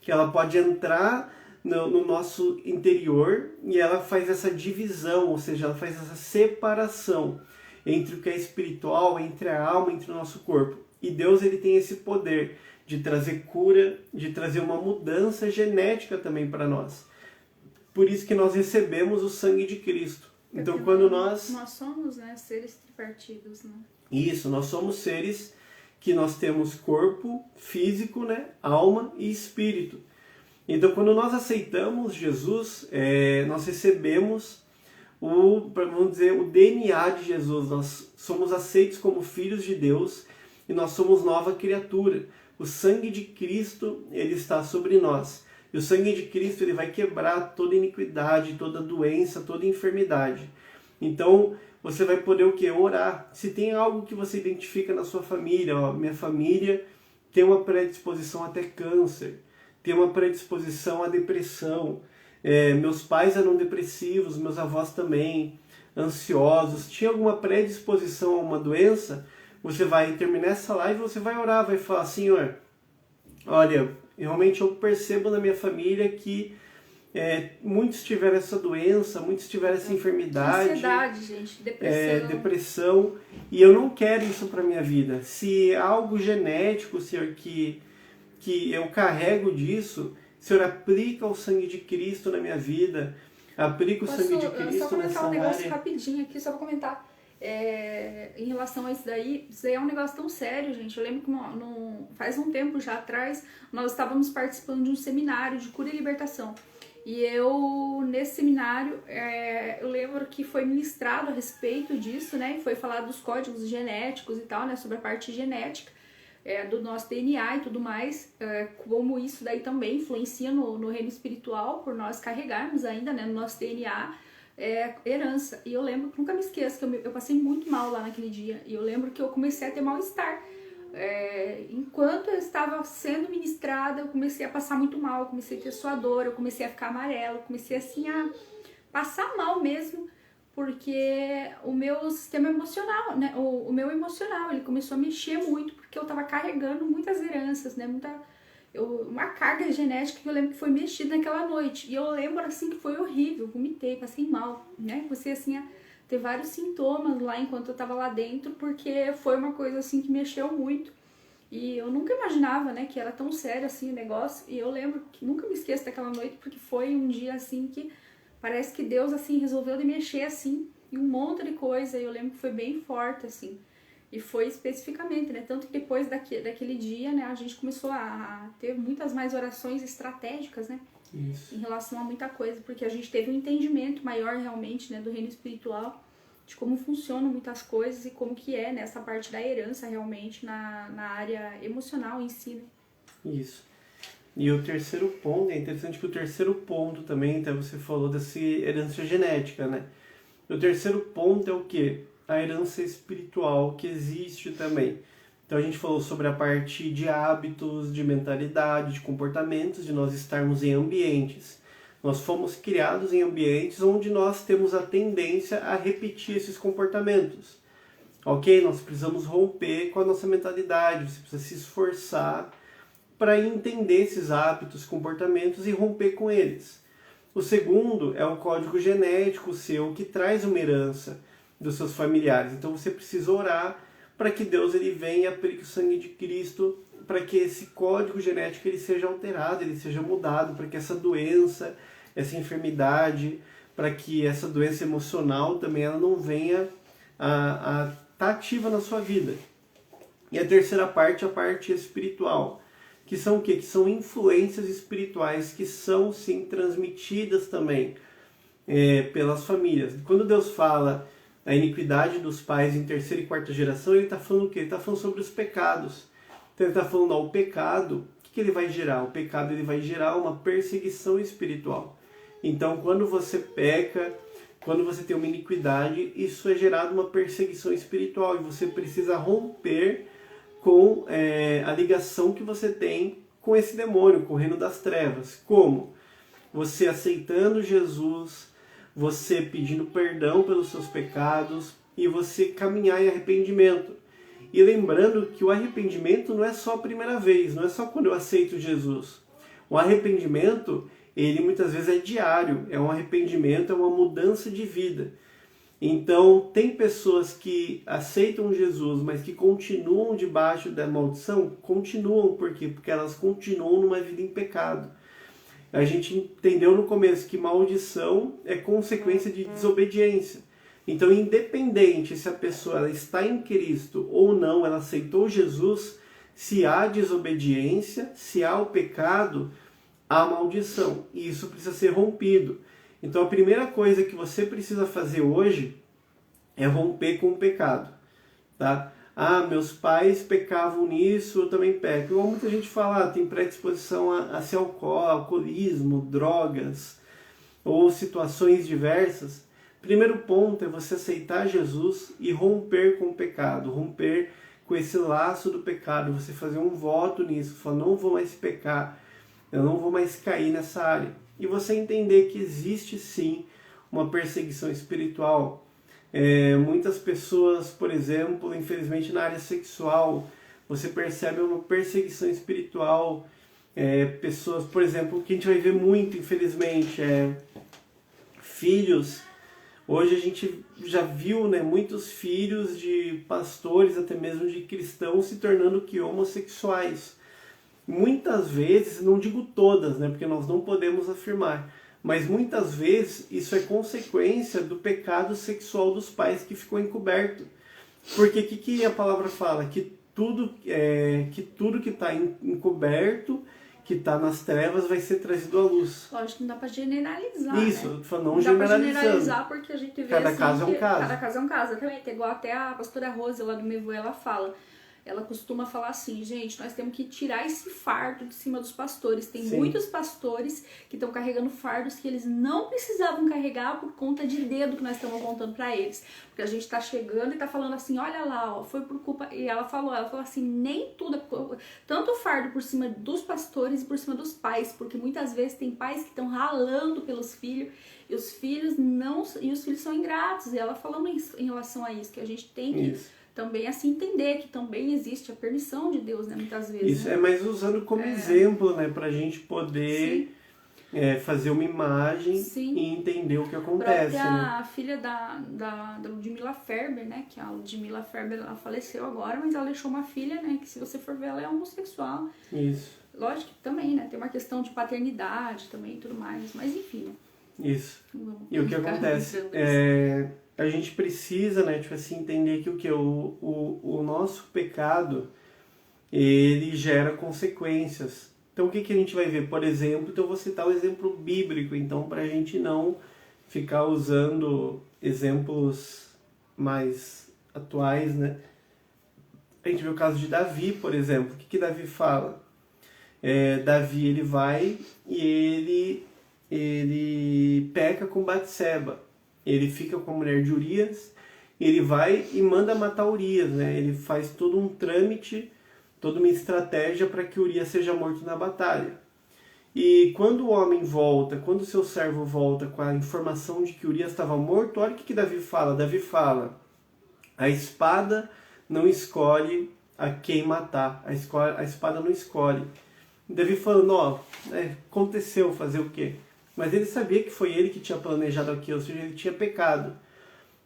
que ela pode entrar no nosso interior e ela faz essa divisão, ou seja, ela faz essa separação entre o que é espiritual, entre a alma, entre o nosso corpo. E Deus ele tem esse poder de trazer cura, de trazer uma mudança genética também para nós. Por isso que nós recebemos o sangue de Cristo. Então, porque quando nós somos, né, seres tripartidos, né? Isso, nós somos seres que nós temos corpo físico, né, alma e espírito. Então, quando nós aceitamos Jesus, nós recebemos vamos dizer, o DNA de Jesus. Nós somos aceitos como filhos de Deus e nós somos nova criatura. O sangue de Cristo, ele está sobre nós. E o sangue de Cristo, ele vai quebrar toda iniquidade, toda doença, toda enfermidade. Então, você vai poder o quê? Orar. Se tem algo que você identifica na sua família, minha família tem uma predisposição até câncer, tem uma predisposição à depressão, meus pais eram depressivos, meus avós também, ansiosos, tinha alguma predisposição a uma doença, você vai terminar essa live, você vai orar, vai falar, Senhor, olha, realmente eu percebo na minha família que muitos tiveram essa doença, muitos tiveram essa enfermidade. Ansiedade, gente, depressão. Depressão, e eu não quero isso para minha vida. Se é algo genético, Senhor, que eu carrego disso, Senhor, aplica o sangue de Cristo na minha vida, aplica o sangue de Cristo nessa área. Só comentar um negócio rapidinho aqui, só pra comentar. em relação a isso daí é um negócio tão sério, gente. Eu lembro que faz um tempo já atrás, nós estávamos participando de um seminário de cura e libertação. E nesse seminário, eu lembro que foi ministrado a respeito disso, né? E foi falado dos códigos genéticos e tal, né? Sobre a parte genética do nosso DNA e tudo mais. Como isso daí também influencia no reino espiritual, por nós carregarmos ainda, né? No nosso DNA, herança. E eu lembro, nunca me esqueço, que eu passei muito mal lá naquele dia. E eu lembro que eu comecei a ter mal-estar. Enquanto eu estava sendo ministrada, eu comecei a passar muito mal, eu comecei a ter suador, eu comecei a ficar amarela, eu comecei assim a passar mal mesmo, porque o meu sistema emocional, né, o meu emocional, ele começou a mexer muito, porque eu estava carregando muitas heranças, né, uma carga genética que eu lembro que foi mexida naquela noite. E eu lembro assim que foi horrível, eu vomitei, passei mal, né, comecei assim a ter vários sintomas lá enquanto eu tava lá dentro, porque foi uma coisa assim que mexeu muito. E eu nunca imaginava, né, que era tão sério assim o negócio. E eu lembro que nunca me esqueço daquela noite, porque foi um dia assim que parece que Deus assim resolveu de mexer assim em um monte de coisa. E eu lembro que foi bem forte assim. E foi especificamente, né, tanto que depois daquele dia, né, a gente começou a ter muitas mais orações estratégicas, né? Isso. Em relação a muita coisa, porque a gente teve um entendimento maior realmente, né, do reino espiritual, de como funcionam muitas coisas e como que é nessa parte da herança realmente na área emocional em si, né? Isso. E o terceiro ponto, é interessante que o terceiro ponto também, até você falou dessa herança genética, né? O terceiro ponto é o quê? A herança espiritual que existe também. Então a gente falou sobre a parte de hábitos, de mentalidade, de comportamentos, de nós estarmos em ambientes. Nós fomos criados em ambientes onde nós temos a tendência a repetir esses comportamentos. Ok? Nós precisamos romper com a nossa mentalidade, você precisa se esforçar para entender esses hábitos, comportamentos e romper com eles. O segundo é o código genético seu que traz uma herança dos seus familiares. Então você precisa orar para que Deus ele venha, aplique o sangue de Cristo, para que esse código genético ele seja alterado, ele seja mudado, para que essa doença, essa enfermidade, para que essa doença emocional também ela não venha a estar ativa na sua vida. E a terceira parte é a parte espiritual, que são o quê? Que são influências espirituais que são sim transmitidas também pelas famílias. Quando Deus fala a iniquidade dos pais em terceira e quarta geração, ele está falando o quê? Ele está falando sobre os pecados. Então ele está falando, o pecado, o que ele vai gerar? O pecado ele vai gerar uma perseguição espiritual. Então quando você peca, quando você tem uma iniquidade, isso é gerado uma perseguição espiritual e você precisa romper com a ligação que você tem com esse demônio, com o reino das trevas. Como? Você aceitando Jesus, você pedindo perdão pelos seus pecados e você caminhar em arrependimento. E lembrando que o arrependimento não é só a primeira vez, não é só quando eu aceito Jesus. O arrependimento, ele muitas vezes é diário, é um arrependimento, é uma mudança de vida. Então, tem pessoas que aceitam Jesus, mas que continuam debaixo da maldição, continuam, por quê? Porque elas continuam numa vida em pecado. A gente entendeu no começo que maldição é consequência de desobediência. Então, independente se a pessoa ela está em Cristo ou não, ela aceitou Jesus, se há desobediência, se há o pecado, há maldição. E isso precisa ser rompido. Então, a primeira coisa que você precisa fazer hoje é romper com o pecado. Tá? Ah, meus pais pecavam nisso, eu também peco. Igual muita gente fala, tem predisposição a ser alcoolismo, drogas ou situações diversas. Primeiro ponto é você aceitar Jesus e romper com o pecado, romper com esse laço do pecado, você fazer um voto nisso, falar, não vou mais pecar, eu não vou mais cair nessa área. E você entender que existe sim uma perseguição espiritual. Muitas pessoas, por exemplo, infelizmente na área sexual, você percebe uma perseguição espiritual. Pessoas, por exemplo, que a gente vai ver muito, infelizmente, filhos. Hoje a gente já viu, né, muitos filhos de pastores, até mesmo de cristãos, se tornando que homossexuais. Muitas vezes, não digo todas, né, porque nós não podemos afirmar, Mas muitas vezes isso é consequência do pecado sexual dos pais que ficou encoberto. Porque o que a palavra fala? Que tudo que está encoberto, que está nas trevas, vai ser trazido à luz. Lógico que não dá pra generalizar, Isso, né? eu tô falando não Dá pra generalizando. generalizar porque a gente vê Cada assim, caso é um caso. Cada caso é um caso, exatamente. Igual até a pastora Rose lá do Mevo, ela fala. Ela costuma falar assim, gente, nós temos que tirar esse fardo de cima dos pastores. Tem Sim. muitos pastores que estão carregando fardos que eles não precisavam carregar por conta de dedo que nós estamos contando pra eles. Porque a gente tá chegando e tá falando assim, olha lá, ó, foi por culpa... E ela falou assim, nem tudo... Tanto fardo por cima dos pastores e por cima dos pais. Porque muitas vezes tem pais que estão ralando pelos filhos e os filhos não... E os filhos são ingratos. E ela falando em relação a isso, que a gente tem que... Isso. Também assim entender que também existe a permissão de Deus, né? Muitas vezes. Isso, né? mas usando como exemplo, né? Pra gente poder fazer uma imagem Sim. e entender o que acontece. A Né? filha da Ludmilla Ferber, né? Que a Ludmilla Ferber, ela faleceu agora, mas ela deixou uma filha, né? Que se você for ver, ela é homossexual. Isso. Lógico que também, né? Tem uma questão de paternidade também e tudo mais. Mas enfim, né? Isso. Vamos E o que acontece? A gente precisa, né, tipo assim, entender que o nosso pecado, ele gera consequências. Então o que a gente vai ver? Por exemplo, então eu vou citar o exemplo bíblico, então para a gente não ficar usando exemplos mais atuais, né? A gente vê o caso de Davi, por exemplo. O que Davi fala? Davi, ele vai e ele peca com Batseba. Ele fica com a mulher de Urias, ele vai e manda matar Urias, né? Ele faz todo um trâmite, toda uma estratégia para que Urias seja morto na batalha. E quando o homem volta, quando o seu servo volta com a informação de que Urias estava morto, olha o que Davi fala. Davi fala, a espada não escolhe a quem matar, a espada não escolhe. Davi falando, aconteceu, fazer o quê? Mas ele sabia que foi ele que tinha planejado aquilo, ou seja, ele tinha pecado.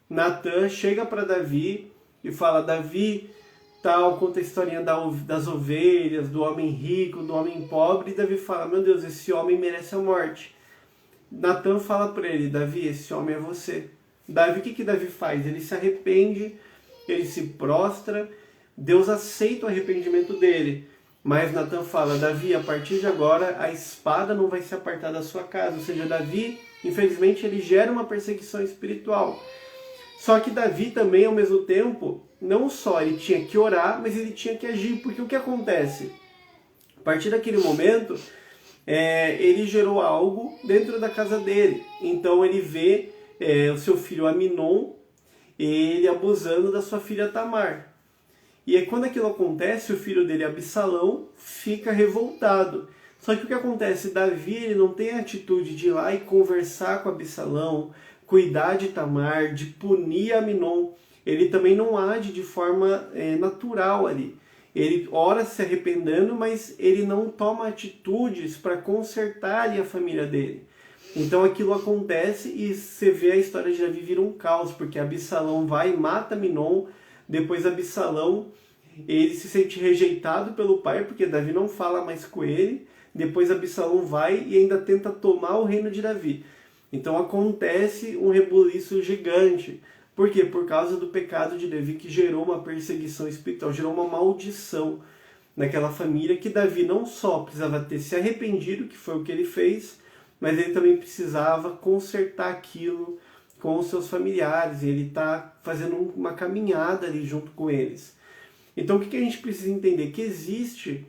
Natan chega para Davi e fala, Davi, tal, conta a historinha das ovelhas, do homem rico, do homem pobre, e Davi fala, meu Deus, esse homem merece a morte. Natan fala para ele, Davi, esse homem é você. Davi, o que Davi faz? Ele se arrepende, ele se prostra, Deus aceita o arrependimento dele. Mas Natan fala, Davi, a partir de agora a espada não vai se apartar da sua casa. Ou seja, Davi, infelizmente, ele gera uma perseguição espiritual. Só que Davi também, ao mesmo tempo, não só ele tinha que orar, mas ele tinha que agir. Porque o que acontece? A partir daquele momento, ele gerou algo dentro da casa dele. Então ele vê o seu filho Aminon, ele abusando da sua filha Tamar. E aí quando aquilo acontece, o filho dele, Absalão, fica revoltado. Só que o que acontece? Davi, ele não tem a atitude de ir lá e conversar com Absalão, cuidar de Tamar, de punir Aminon. Ele também não age de forma natural ali. Ele ora se arrependendo, mas ele não toma atitudes para consertar ali a família dele. Então aquilo acontece e você vê a história de Davi vira um caos, porque Absalão vai e mata Aminon. Depois Absalão, ele se sente rejeitado pelo pai, porque Davi não fala mais com ele. Depois Absalão vai e ainda tenta tomar o reino de Davi. Então acontece um rebuliço gigante. Por quê? Por causa do pecado de Davi, que gerou uma perseguição espiritual, gerou uma maldição naquela família, que Davi não só precisava ter se arrependido, que foi o que ele fez, mas ele também precisava consertar aquilo com os seus familiares, e ele está fazendo uma caminhada ali junto com eles. Então o que a gente precisa entender? Que existe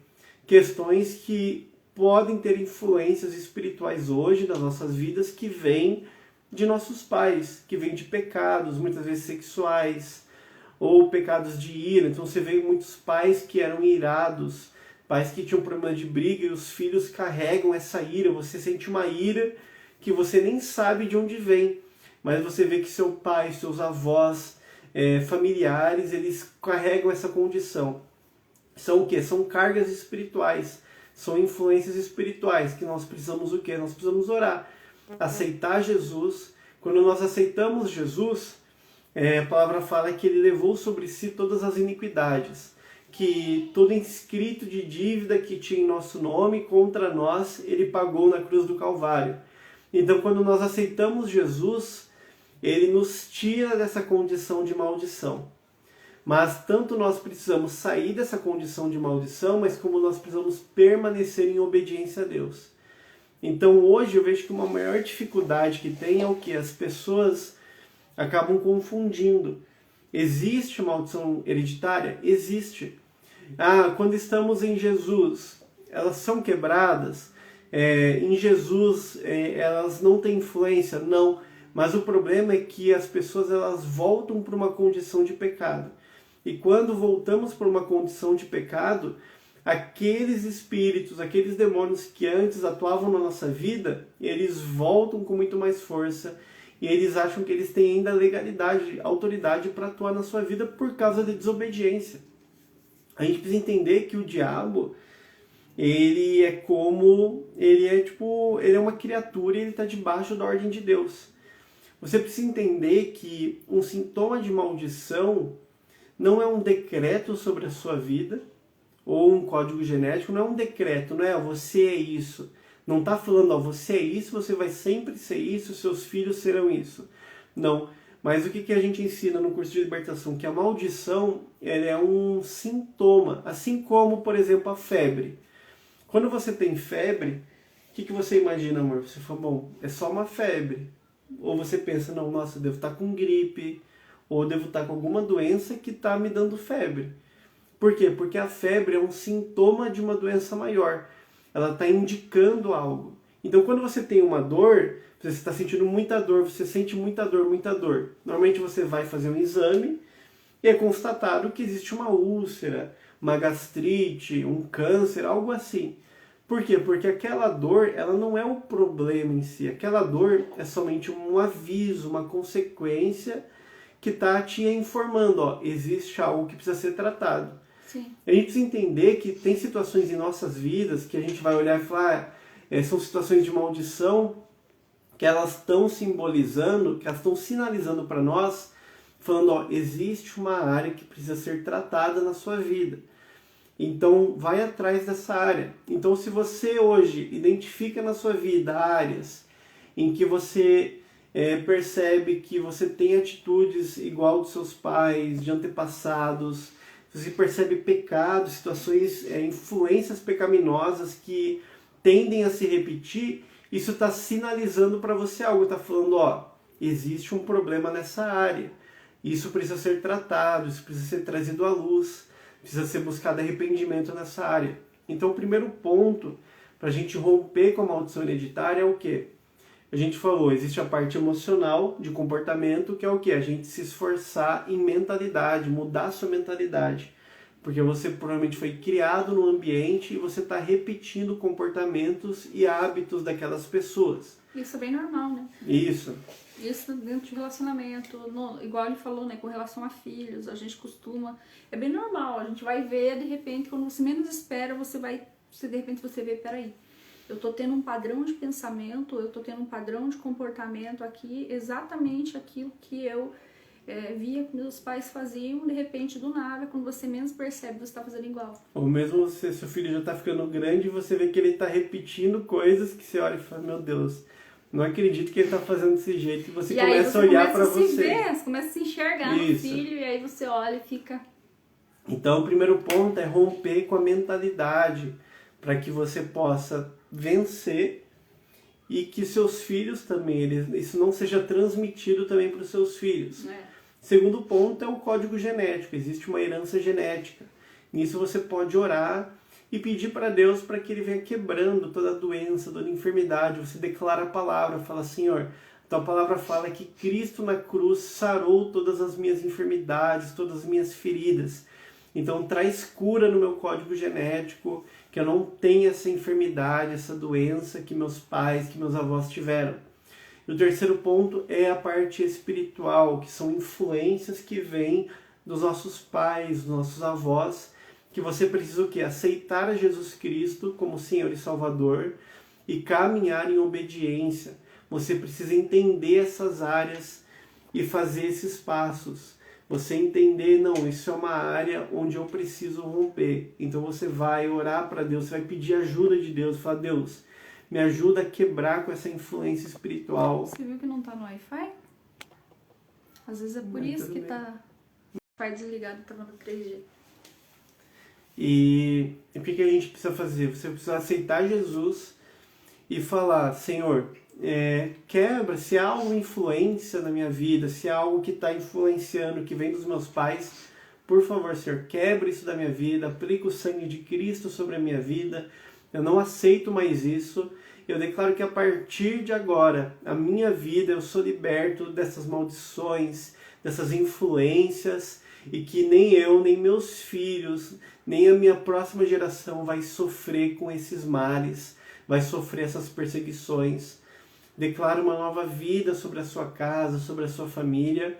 questões que podem ter influências espirituais hoje nas nossas vidas que vêm de nossos pais, que vêm de pecados, muitas vezes sexuais, ou pecados de ira. Então você vê muitos pais que eram irados, pais que tinham problema de briga, e os filhos carregam essa ira. Você sente uma ira que você nem sabe de onde vem. Mas você vê que seu pai, seus avós, familiares, eles carregam essa condição. São o quê? São cargas espirituais, são influências espirituais, que nós precisamos o quê? Nós precisamos orar, aceitar Jesus. Quando nós aceitamos Jesus, a palavra fala que ele levou sobre si todas as iniquidades, que todo inscrito de dívida que tinha em nosso nome contra nós, ele pagou na cruz do Calvário. Então, quando nós aceitamos Jesus, ele nos tira dessa condição de maldição. Mas tanto nós precisamos sair dessa condição de maldição, mas como nós precisamos permanecer em obediência a Deus. Então hoje eu vejo que uma maior dificuldade que tem é o que? As pessoas acabam confundindo. Existe maldição hereditária? Existe. Quando estamos em Jesus, elas são quebradas? Em Jesus, elas não têm influência? Não. Mas o problema é que as pessoas elas voltam para uma condição de pecado. E quando voltamos para uma condição de pecado, aqueles espíritos, aqueles demônios que antes atuavam na nossa vida, eles voltam com muito mais força e eles acham que eles têm ainda legalidade, autoridade para atuar na sua vida por causa da desobediência. A gente precisa entender que o diabo, ele é uma criatura e ele está debaixo da ordem de Deus. Você precisa entender que um sintoma de maldição não é um decreto sobre a sua vida, ou um código genético, não é um decreto, não é você é isso. Não está falando, você é isso, você vai sempre ser isso, seus filhos serão isso. Não. Mas o que a gente ensina no curso de libertação? Que a maldição ela é um sintoma, assim como, por exemplo, a febre. Quando você tem febre, o que você imagina, amor? Você fala, bom, é só uma febre. Ou você pensa, não, nossa, eu devo estar com gripe, ou devo estar com alguma doença que está me dando febre. Por quê? Porque a febre é um sintoma de uma doença maior. Ela está indicando algo. Então, quando você tem uma dor, você está sentindo muita dor, você sente muita dor, muita dor. Normalmente você vai fazer um exame e é constatado que existe uma úlcera, uma gastrite, um câncer, algo assim. Por quê? Porque aquela dor, ela não é o problema em si. Aquela dor é somente um aviso, uma consequência que está te informando, existe algo que precisa ser tratado. Sim. A gente precisa entender que tem situações em nossas vidas que a gente vai olhar e falar, são situações de maldição que elas estão simbolizando, que elas estão sinalizando para nós, falando, existe uma área que precisa ser tratada na sua vida. Então, vai atrás dessa área. Então, se você hoje identifica na sua vida áreas em que você percebe que você tem atitudes igual dos seus pais, de antepassados, você percebe pecados, situações, influências pecaminosas que tendem a se repetir, isso está sinalizando para você algo, está falando, existe um problema nessa área, isso precisa ser tratado, isso precisa ser trazido à luz, precisa ser buscado arrependimento nessa área. Então o primeiro ponto para a gente romper com a maldição hereditária é o quê? A gente falou, existe a parte emocional de comportamento, que é o quê? A gente se esforçar em mentalidade, mudar a sua mentalidade. Porque você provavelmente foi criado no ambiente e você está repetindo comportamentos e hábitos daquelas pessoas. Isso é bem normal, né? Isso dentro de relacionamento, igual ele falou, né? Com relação a filhos, a gente costuma... É bem normal, a gente vai ver, de repente, quando você menos espera, de repente você vê, peraí, eu tô tendo um padrão de pensamento, eu tô tendo um padrão de comportamento aqui, exatamente aquilo que eu via que meus pais faziam, de repente, do nada, quando você menos percebe, você tá fazendo igual. Ou mesmo seu filho já tá ficando grande e você vê que ele tá repetindo coisas que você olha e fala, meu Deus, não acredito que ele tá fazendo desse jeito, e você começa a olhar para você. Você começa a se enxergar no filho, e aí você olha e fica... Então, o primeiro ponto é romper com a mentalidade, para que você possa vencer e que seus filhos também, isso não seja transmitido também para os seus filhos. Segundo ponto é o código genético, existe uma herança genética. Nisso você pode orar e pedir para Deus para que Ele venha quebrando toda doença, toda enfermidade. Você declara a palavra, fala, Senhor, então a palavra fala que Cristo na cruz sarou todas as minhas enfermidades, todas as minhas feridas. Então traz cura no meu código genético, que eu não tenha essa enfermidade, essa doença que meus pais, que meus avós tiveram. E o terceiro ponto é a parte espiritual, que são influências que vêm dos nossos pais, dos nossos avós, que você precisa o quê? Aceitar a Jesus Cristo como Senhor e Salvador e caminhar em obediência. Você precisa entender essas áreas e fazer esses passos. Você entender, não, isso é uma área onde eu preciso romper. Então você vai orar para Deus, você vai pedir ajuda de Deus, falar, Deus, Me ajuda a quebrar com essa influência espiritual. Você viu que não tá no Wi-Fi? Às vezes é por Mas isso tudo que bem. tá o Wi-Fi desligado, tava no 3G. E o que a gente precisa fazer? Você precisa aceitar Jesus e falar, Senhor, quebra, se há alguma influência na minha vida, se há algo que está influenciando, que vem dos meus pais, por favor, Senhor, quebra isso da minha vida, aplica o sangue de Cristo sobre a minha vida, eu não aceito mais isso, eu declaro que a partir de agora, a minha vida, eu sou liberto dessas maldições, dessas influências, e que nem eu, nem meus filhos, nem a minha próxima geração vai sofrer com esses males, vai sofrer essas perseguições. Declaro uma nova vida sobre a sua casa, sobre a sua família,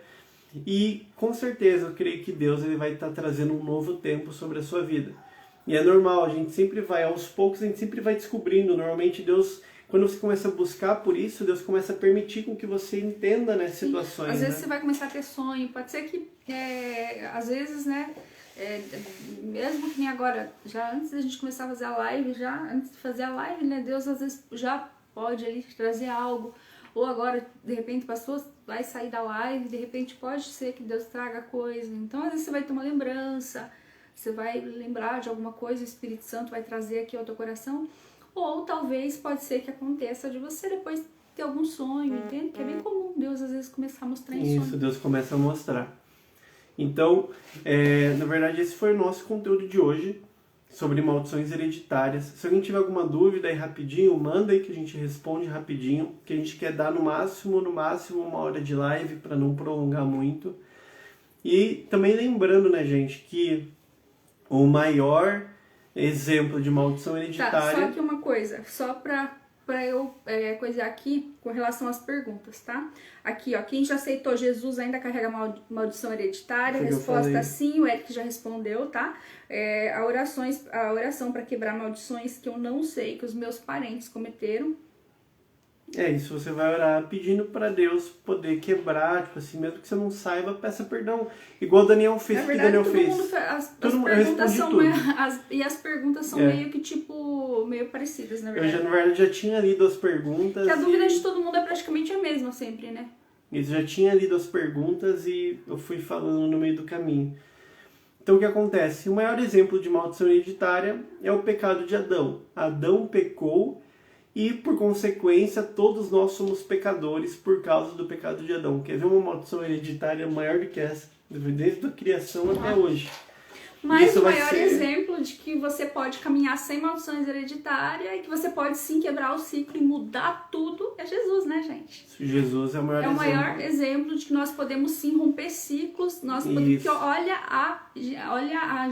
e com certeza eu creio que Deus ele vai estar trazendo um novo tempo sobre a sua vida. E é normal, a gente sempre vai, aos poucos a gente sempre vai descobrindo. Normalmente Deus, quando você começa a buscar por isso, Deus começa a permitir com que você entenda, né, situações. Às vezes né? você vai começar a ter sonho, pode ser que, às vezes, né, mesmo que nem agora, já antes da gente começar a fazer a live, antes de fazer a live, né, Deus às vezes já pode ali trazer algo. Ou agora, de repente, o pastor vai sair da live, de repente pode ser que Deus traga coisa. Então, às vezes você vai ter uma lembrança, você vai lembrar de alguma coisa, o Espírito Santo vai trazer aqui ao teu coração. Ou talvez pode ser que aconteça de você depois ter algum sonho, entende? Que é bem comum Deus às vezes começar a mostrar em sonho. Isso, Deus começa a mostrar. Então, na verdade, esse foi o nosso conteúdo de hoje sobre maldições hereditárias. Se alguém tiver alguma dúvida aí rapidinho, manda aí que a gente responde rapidinho, que a gente quer dar no máximo 1 hora de live para não prolongar muito. E também lembrando, né, gente, que o maior exemplo de maldição hereditária... Tá, só que uma coisa, só pra eu coisar aqui com relação às perguntas, tá? Aqui, ó, quem já aceitou Jesus ainda carrega maldição hereditária? Foi Resposta sim, o Eric já respondeu, tá? A oração para quebrar maldições que eu não sei, que os meus parentes cometeram. Isso você vai orar pedindo para Deus poder quebrar, tipo assim, mesmo que você não saiba, peça perdão. Igual o Daniel fez, Na verdade, o que Daniel fez. As eu perguntas respondi são tudo. e as perguntas são meio que tipo, meio parecidas, na verdade. Na verdade, já tinha lido as perguntas. Que a dúvida de todo mundo é praticamente a mesma sempre, né? Eu já tinha lido as perguntas e eu fui falando no meio do caminho. Então o que acontece? O maior exemplo de maldição hereditária é o pecado de Adão. Adão pecou e, por consequência, todos nós somos pecadores por causa do pecado de Adão. Quer ver uma maldição hereditária maior do que essa? Desde a criação até hoje. Mas Isso o vai maior ser... exemplo de que você pode caminhar sem maldições hereditárias e que você pode sim quebrar o ciclo e mudar tudo é Jesus, né, gente? Jesus é o maior exemplo. É o maior exemplo de que nós podemos sim romper ciclos, nós podemos, porque olha a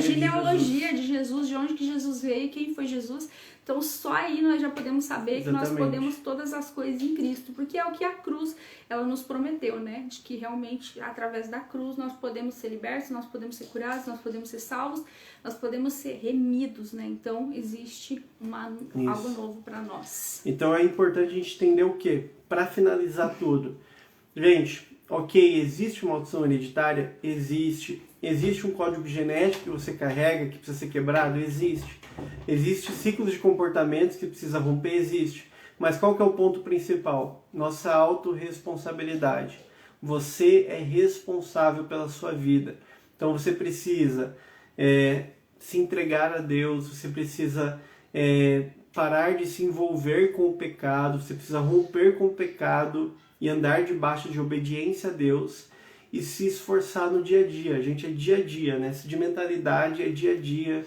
genealogia de Jesus, de onde que Jesus veio, quem foi Jesus. Então só aí nós já podemos saber que nós podemos todas as coisas em Cristo, porque é o que a cruz ela nos prometeu, né? De que realmente através da cruz nós podemos ser libertos, nós podemos ser curados, nós podemos ser salvos, nós podemos ser remidos, né? Então existe algo novo para nós. Então é importante a gente entender o quê? Para finalizar tudo. Gente, ok, existe uma maldição hereditária? Existe. Existe um código genético que você carrega, que precisa ser quebrado? Existe. Existe ciclos de comportamentos que precisa romper? Existe. Mas qual que é o ponto principal? Nossa autorresponsabilidade. Você é responsável pela sua vida. Então você precisa se entregar a Deus, você precisa parar de se envolver com o pecado, você precisa romper com o pecado e andar debaixo de obediência a Deus e se esforçar no dia a dia. Gente, é dia a dia, né? De mentalidade é dia a dia.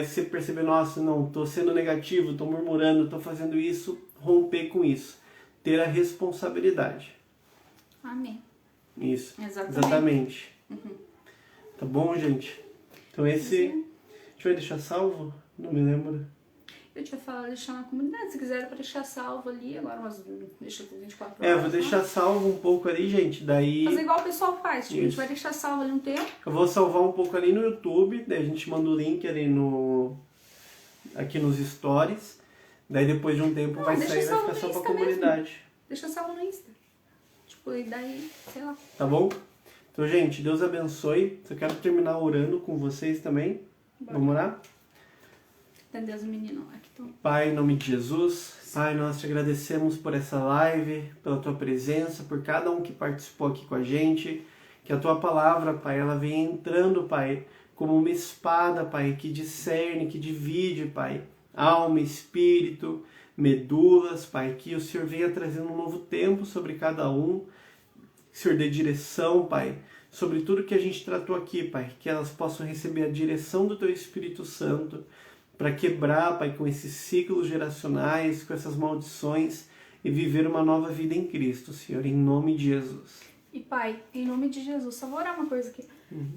Você perceber, nossa, não, estou sendo negativo, estou murmurando, estou fazendo isso, romper com isso. Ter a responsabilidade. Amém. Isso, exatamente. Uhum. Tá bom, gente? Então esse... A gente vai deixar salvo? Não me lembro. Eu tinha falado deixar na comunidade, se quiser para deixar salvo ali, agora deixa por 24 horas. Eu vou deixar salvo um pouco ali, gente, daí... Fazer igual o pessoal faz, tipo, a gente vai deixar salvo ali um tempo. Eu vou salvar um pouco ali no YouTube, daí a gente manda o link ali aqui nos stories, daí depois de um tempo vai sair e vai ficar só pra comunidade. Mesmo. Deixa salvo no Insta. Tipo, e daí, sei lá. Tá bom? Então, gente, Deus abençoe. Eu quero terminar orando com vocês também. Bora. Vamos orar? Entendeu, menino? Aqui tô. Pai, em nome de Jesus, Pai, nós te agradecemos por essa live, pela tua presença, por cada um que participou aqui com a gente, que a tua palavra, Pai, ela vem entrando, Pai, como uma espada, Pai, que discerne, que divide, Pai, alma, espírito, medulas, Pai, que o Senhor venha trazendo um novo tempo sobre cada um, que o Senhor dê direção, Pai, sobre tudo que a gente tratou aqui, Pai, que elas possam receber a direção do teu Espírito Santo, para quebrar, Pai, com esses ciclos geracionais, com essas maldições e viver uma nova vida em Cristo, Senhor, em nome de Jesus. E Pai, em nome de Jesus, só vou orar uma coisa aqui.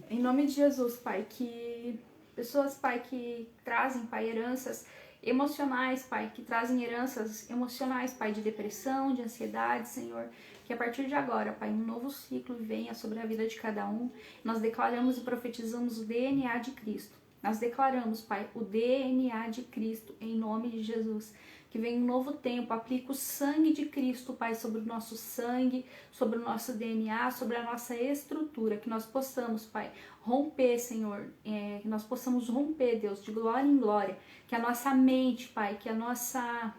Em nome de Jesus, Pai, que pessoas, Pai, que trazem, Pai, heranças emocionais, Pai, que trazem heranças emocionais, Pai, de depressão, de ansiedade, Senhor, que a partir de agora, Pai, um novo ciclo venha sobre a vida de cada um. Nós declaramos e profetizamos o DNA de Cristo. Nós declaramos, Pai, o DNA de Cristo em nome de Jesus. Que venha um novo tempo, aplica o sangue de Cristo, Pai, sobre o nosso sangue, sobre o nosso DNA, sobre a nossa estrutura. Que nós possamos, Pai, romper, Senhor, que nós possamos romper, Deus, de glória em glória. Que a nossa mente, Pai, que a nossa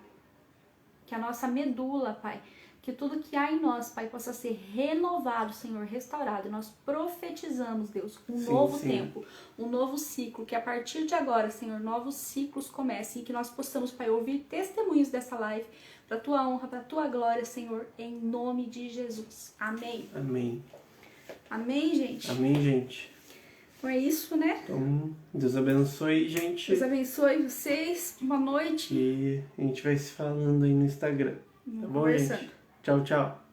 medula, Pai, que tudo que há em nós, Pai, possa ser renovado, Senhor, restaurado. E nós profetizamos, Deus, um novo tempo, um novo ciclo, que a partir de agora, Senhor, novos ciclos comecem e que nós possamos, Pai, ouvir testemunhos dessa live para a Tua honra, para a Tua glória, Senhor, em nome de Jesus. Amém. Amém. Amém, gente? Amém, gente. Então é isso, né? Então, Deus abençoe, gente. Deus abençoe vocês. Boa noite. E a gente vai se falando aí no Instagram. Tá bom, Conversando. gente? Tchau, tchau.